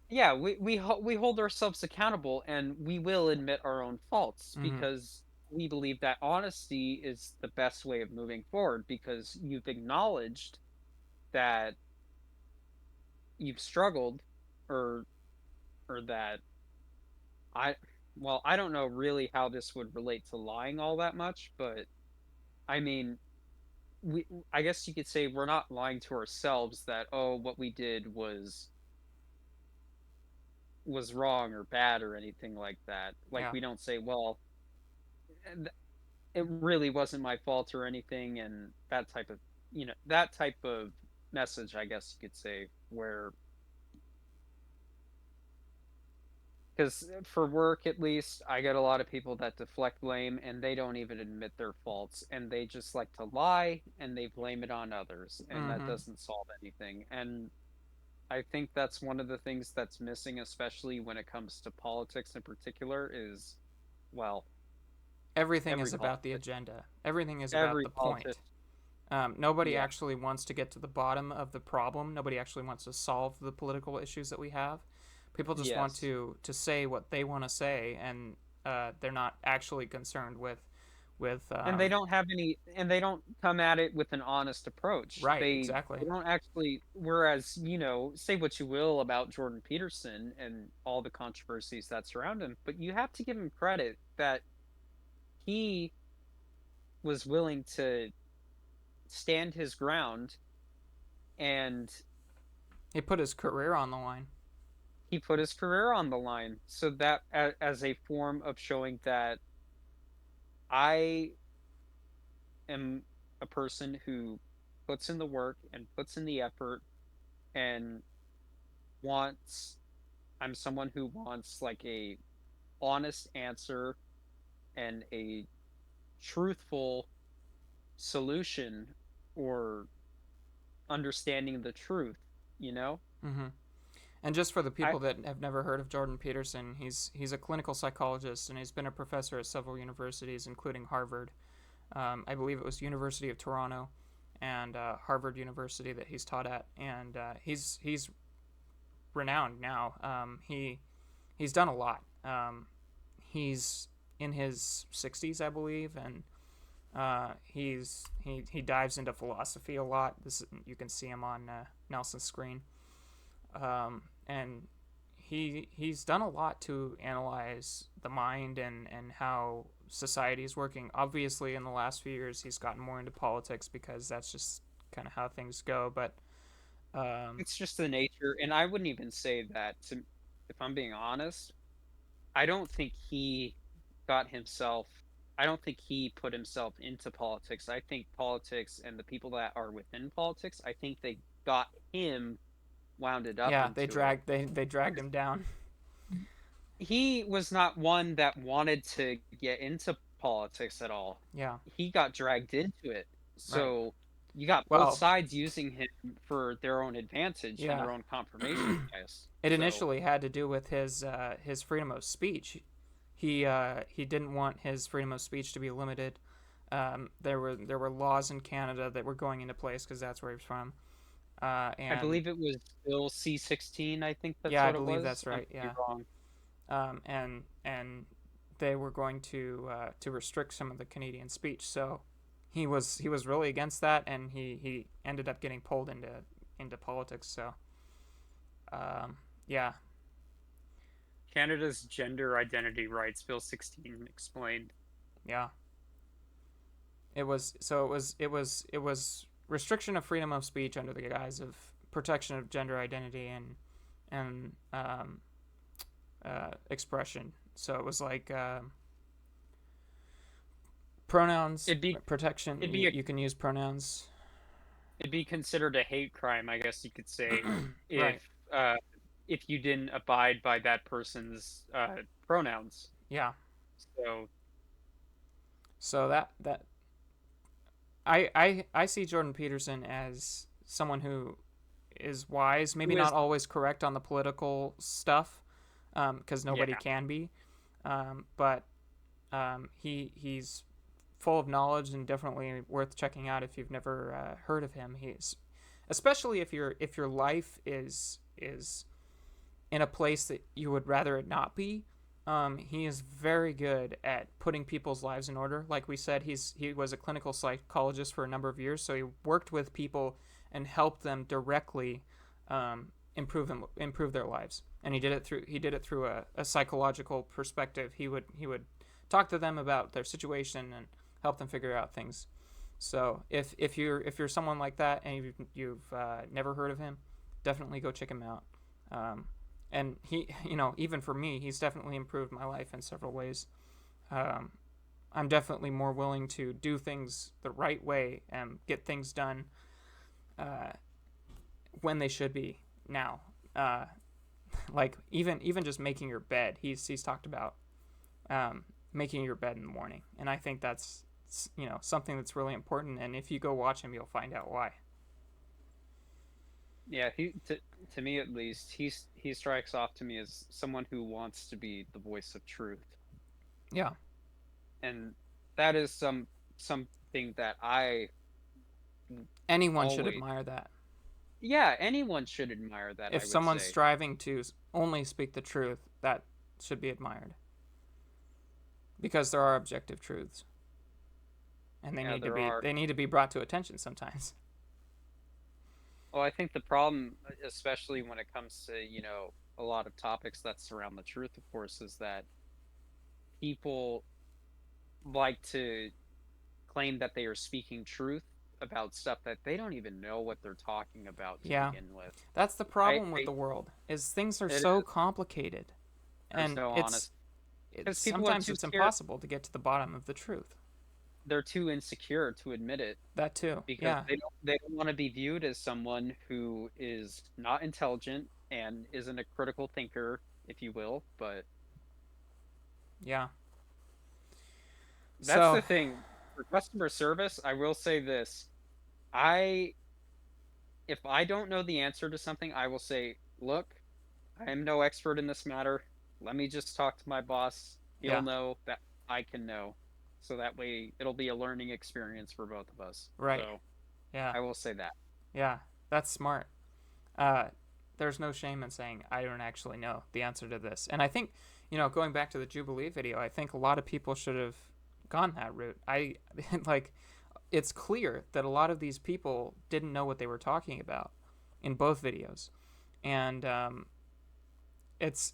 Yeah, we hold ourselves accountable, and we will admit our own faults Mm-hmm. because we believe that honesty is the best way of moving forward, because you've acknowledged that you've struggled, or that I well, I don't know really how this would relate to lying all that much, but I mean, we I guess you could say we're not lying to ourselves that, oh, what we did was wrong or bad or anything like that. Like, Yeah. we don't say, well, it really wasn't my fault or anything, and that type of message, I guess you could say, where, because for work at least, I get a lot of people that deflect blame and they don't even admit their faults, and they just like to lie and they blame it on others, and that Mm-hmm. doesn't solve anything. And I think that's one of the things that's missing, especially when it comes to politics in particular, is, well, Everything every is about the politician, agenda. Everything is about every the point. politician, Nobody yeah, actually wants to get to the bottom of the problem. Nobody actually wants to solve the political issues that we have. People just want yes, to say what they want to say, and they're not actually concerned with with And they don't come at it with an honest approach. right, They exactly. don't actually, whereas, say what you will about Jordan Peterson and all the controversies that surround him, but you have to give him credit that he was willing to stand his ground, and He put his career on the line. he put his career on the line, so that as a form of showing that I am a person who puts in the work and puts in the effort, and wants I'm someone who wants like a honest answer and a truthful solution, or understanding the truth, you know? Hmm. And just for the I people that have never heard of Jordan Peterson, he's a clinical psychologist and he's been a professor at several universities, including Harvard. I believe it was University of Toronto and Harvard University that he's taught at, and he's renowned now. He's done a lot. He's in his 60s, I believe, and he dives into philosophy a lot. This you can see him on Nelson's screen, and he's done a lot to analyze the mind and how society is working. Obviously, in the last few years, he's gotten more into politics because that's just kind of how things go. But um, it's just the nature, and I wouldn't even say that to, if I'm being honest, I don't think he got himself I don't think he put himself into politics. I think politics and the people that are within politics, I think they got him wounded up yeah, into it. they dragged him down. He was not one that wanted to get into politics at all. Yeah, He got dragged into it. right. So you got both Well, sides using him for their own advantage and yeah. their own confirmation bias. It So initially had to do with his freedom of speech. He didn't want his freedom of speech to be limited. There were laws in Canada that were going into place because that's where he's from. I And believe it was Bill C-16. I think that's yeah, I what it believe was. that's I right. could be Yeah. wrong. And they were going to restrict some of the Canadian speech. So he was really against that, and he ended up getting pulled into politics. So yeah, Canada's Gender Identity Rights Bill 16 explained. yeah. It was restriction of freedom of speech under the guise of protection of gender identity and expression. So it was like pronouns It'd be protection. it'd You, be a you can use pronouns. it'd be considered a hate crime, I guess you could say, if Right. uh if you didn't abide by that person's pronouns. Yeah. So So I see Jordan Peterson as someone who is wise, maybe who is not always correct on the political stuff, because nobody yeah. can be, but he's full of knowledge and definitely worth checking out if you've never heard of him. He's especially if your life is in a place that you would rather it not be. He is very good at putting people's lives in order. Like we said, he was a clinical psychologist for a number of years, so he worked with people and helped them directly improve their lives. And he did it through a psychological perspective. He would talk to them about their situation and help them figure out things. So if you're someone like that and you've never heard of him, definitely go check him out. Um, and even for me, he's definitely improved my life in several ways. Um, I'm definitely more willing to do things the right way and get things done uh, when they should be now. Uh, like even just making your bed, he's talked about making your bed in the morning, and I think that's something that's really important. And if you go watch him, you'll find out why. Yeah, to me at least, he strikes off to me as someone who wants to be the voice of truth. Yeah, And that is something that I anyone should always admire that. yeah, anyone should admire that, If I would someone's say. striving to only speak the truth, that should be admired because there are objective truths. and Yeah, there are. they need to be brought to attention sometimes. Well, I think the problem, especially when it comes to, a lot of topics that surround the truth, of course, is that people like to claim that they are speaking truth about stuff that they don't even know what they're talking about to Yeah, begin with. that's the I, problem with I the world is things are it so is, complicated, there's and no honest it's because people are sometimes too it's scared. impossible to get to the bottom of the truth. They're too insecure to admit it That too. because Yeah. they don't want to be viewed as someone who is not intelligent and isn't a critical thinker, if you will. But Yeah. that's So, the thing. For customer service, I will say this. I If I don't know the answer to something, I will say, "Look, I am no expert in this matter. Let me just talk to my boss. He'll yeah. know that I can know." So that way it'll be a learning experience for both of us. Right. So Yeah. I will say that. Yeah. That's smart. Uh, there's no shame in saying I don't actually know the answer to this. And I think, going back to the Jubilee video, I think a lot of people should have gone that route. I like it's clear that a lot of these people didn't know what they were talking about in both videos, and it's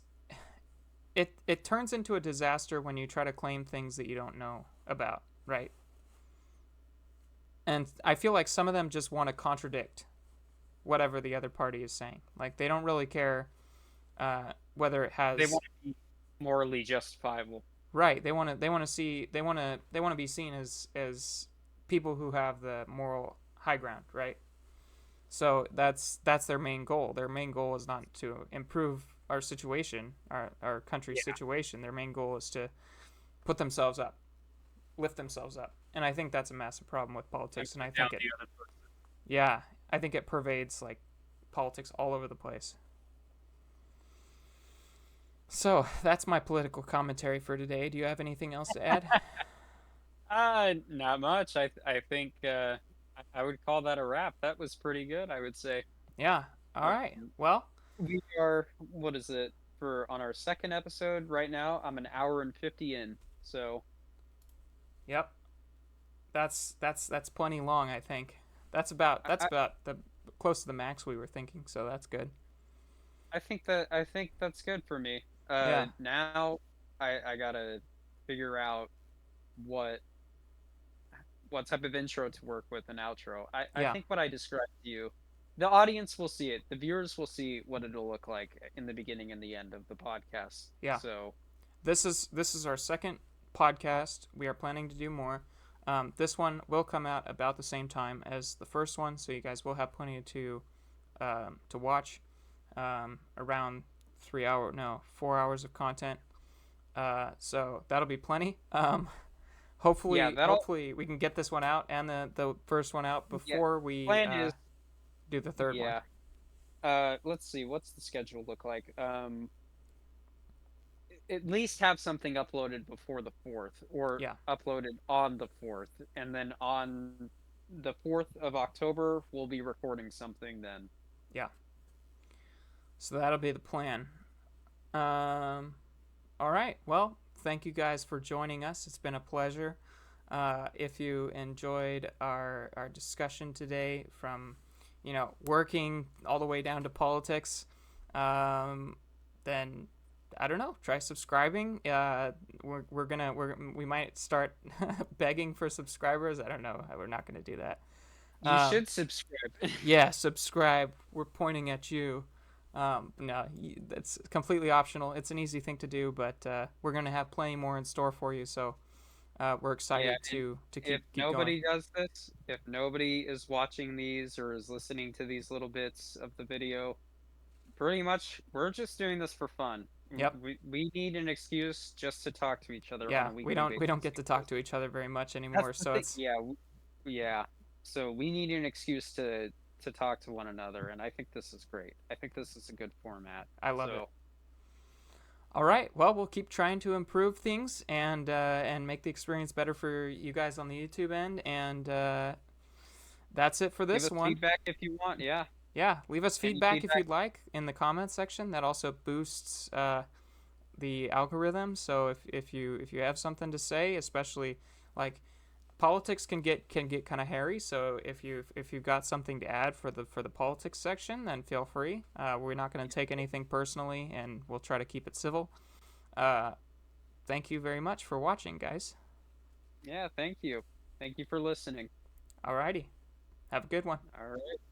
it turns into a disaster when you try to claim things that you don't know about, right? And I feel like some of them just want to contradict whatever the other party is saying. Like they don't really care whether it They has want to be morally justifiable. right. They want to be seen as people who have the moral high ground, right? So that's their main goal. Their main goal is not to improve our situation, our country's Yeah, situation. Their main goal is to put themselves up, lift themselves up. And I think that's a massive problem with and politics. And I put down think it, the other person. yeah, I think it pervades like politics all over the place. So that's my political commentary for today. Do you have anything else to add? Not much. I think I would call that a wrap. That was pretty good, I would say. Yeah. All right. Um, Well, we are, what is it, for on our second episode right now? I'm an hour and 50 in. So yep. That's plenty long, I think. That's I, about the close to the max we were thinking, so that's good. I think that's good for me. Yeah. Now I gotta figure out what what type of intro to work with an outro. I Yeah. think what I described to you, the audience will see it. The viewers will see what it'll look like in the beginning and the end of the podcast. Yeah. So This is our second podcast. We are planning to do more. This one will come out about the same time as the first one, so you guys will have plenty to watch. Around 3 hour, no, 4 hours of content. So that'll be plenty. yeah, that'll Hopefully we can get this one out and the first one out yeah. before we Plan is do the third one. yeah. Let's see. What's the schedule look like? At least have something uploaded before the 4th or Yeah. uploaded on the 4th, and then on the 4th of October we'll be recording something then. Yeah. So that'll be the plan. Um, all right. Well, thank you guys for joining us. It's been a pleasure. If you enjoyed our discussion today, from working all the way down to politics, then I don't know. Try subscribing. We might start begging for subscribers. I don't know. We're not gonna do that. You Um, should subscribe. yeah, subscribe. We're pointing at you. No, it's completely optional. It's an easy thing to do, but we're gonna have plenty more in store for you. So we're Yeah, excited and to if keep going. nobody does this, if nobody is watching these or is listening to these little bits of the video, pretty much we're just doing this for fun. Yep. We need an excuse just to talk to each other on Yeah, a we weekly don't basis get to talk because to each other very much that's anymore. the So thing. it's Yeah, yeah. So we need an excuse to talk to one another, and I think this is great. I think this is a good format. I love it. So All right. Well, we'll keep trying to improve things and make the experience better for you guys on the YouTube end. And that's it for give this us one. feedback if you want. Yeah, Yeah, leave us any feedback if feedback. you'd like in the comments section. That also boosts the algorithm. So if you have something to say, especially like politics can get kind of hairy. So if you've got something to add for the politics section, then feel free. We're not going to take anything personally, and we'll try to keep it civil. Uh, Thank you very much for watching, guys. Yeah, thank you. Thank you for listening. Alrighty, have a good one. All right.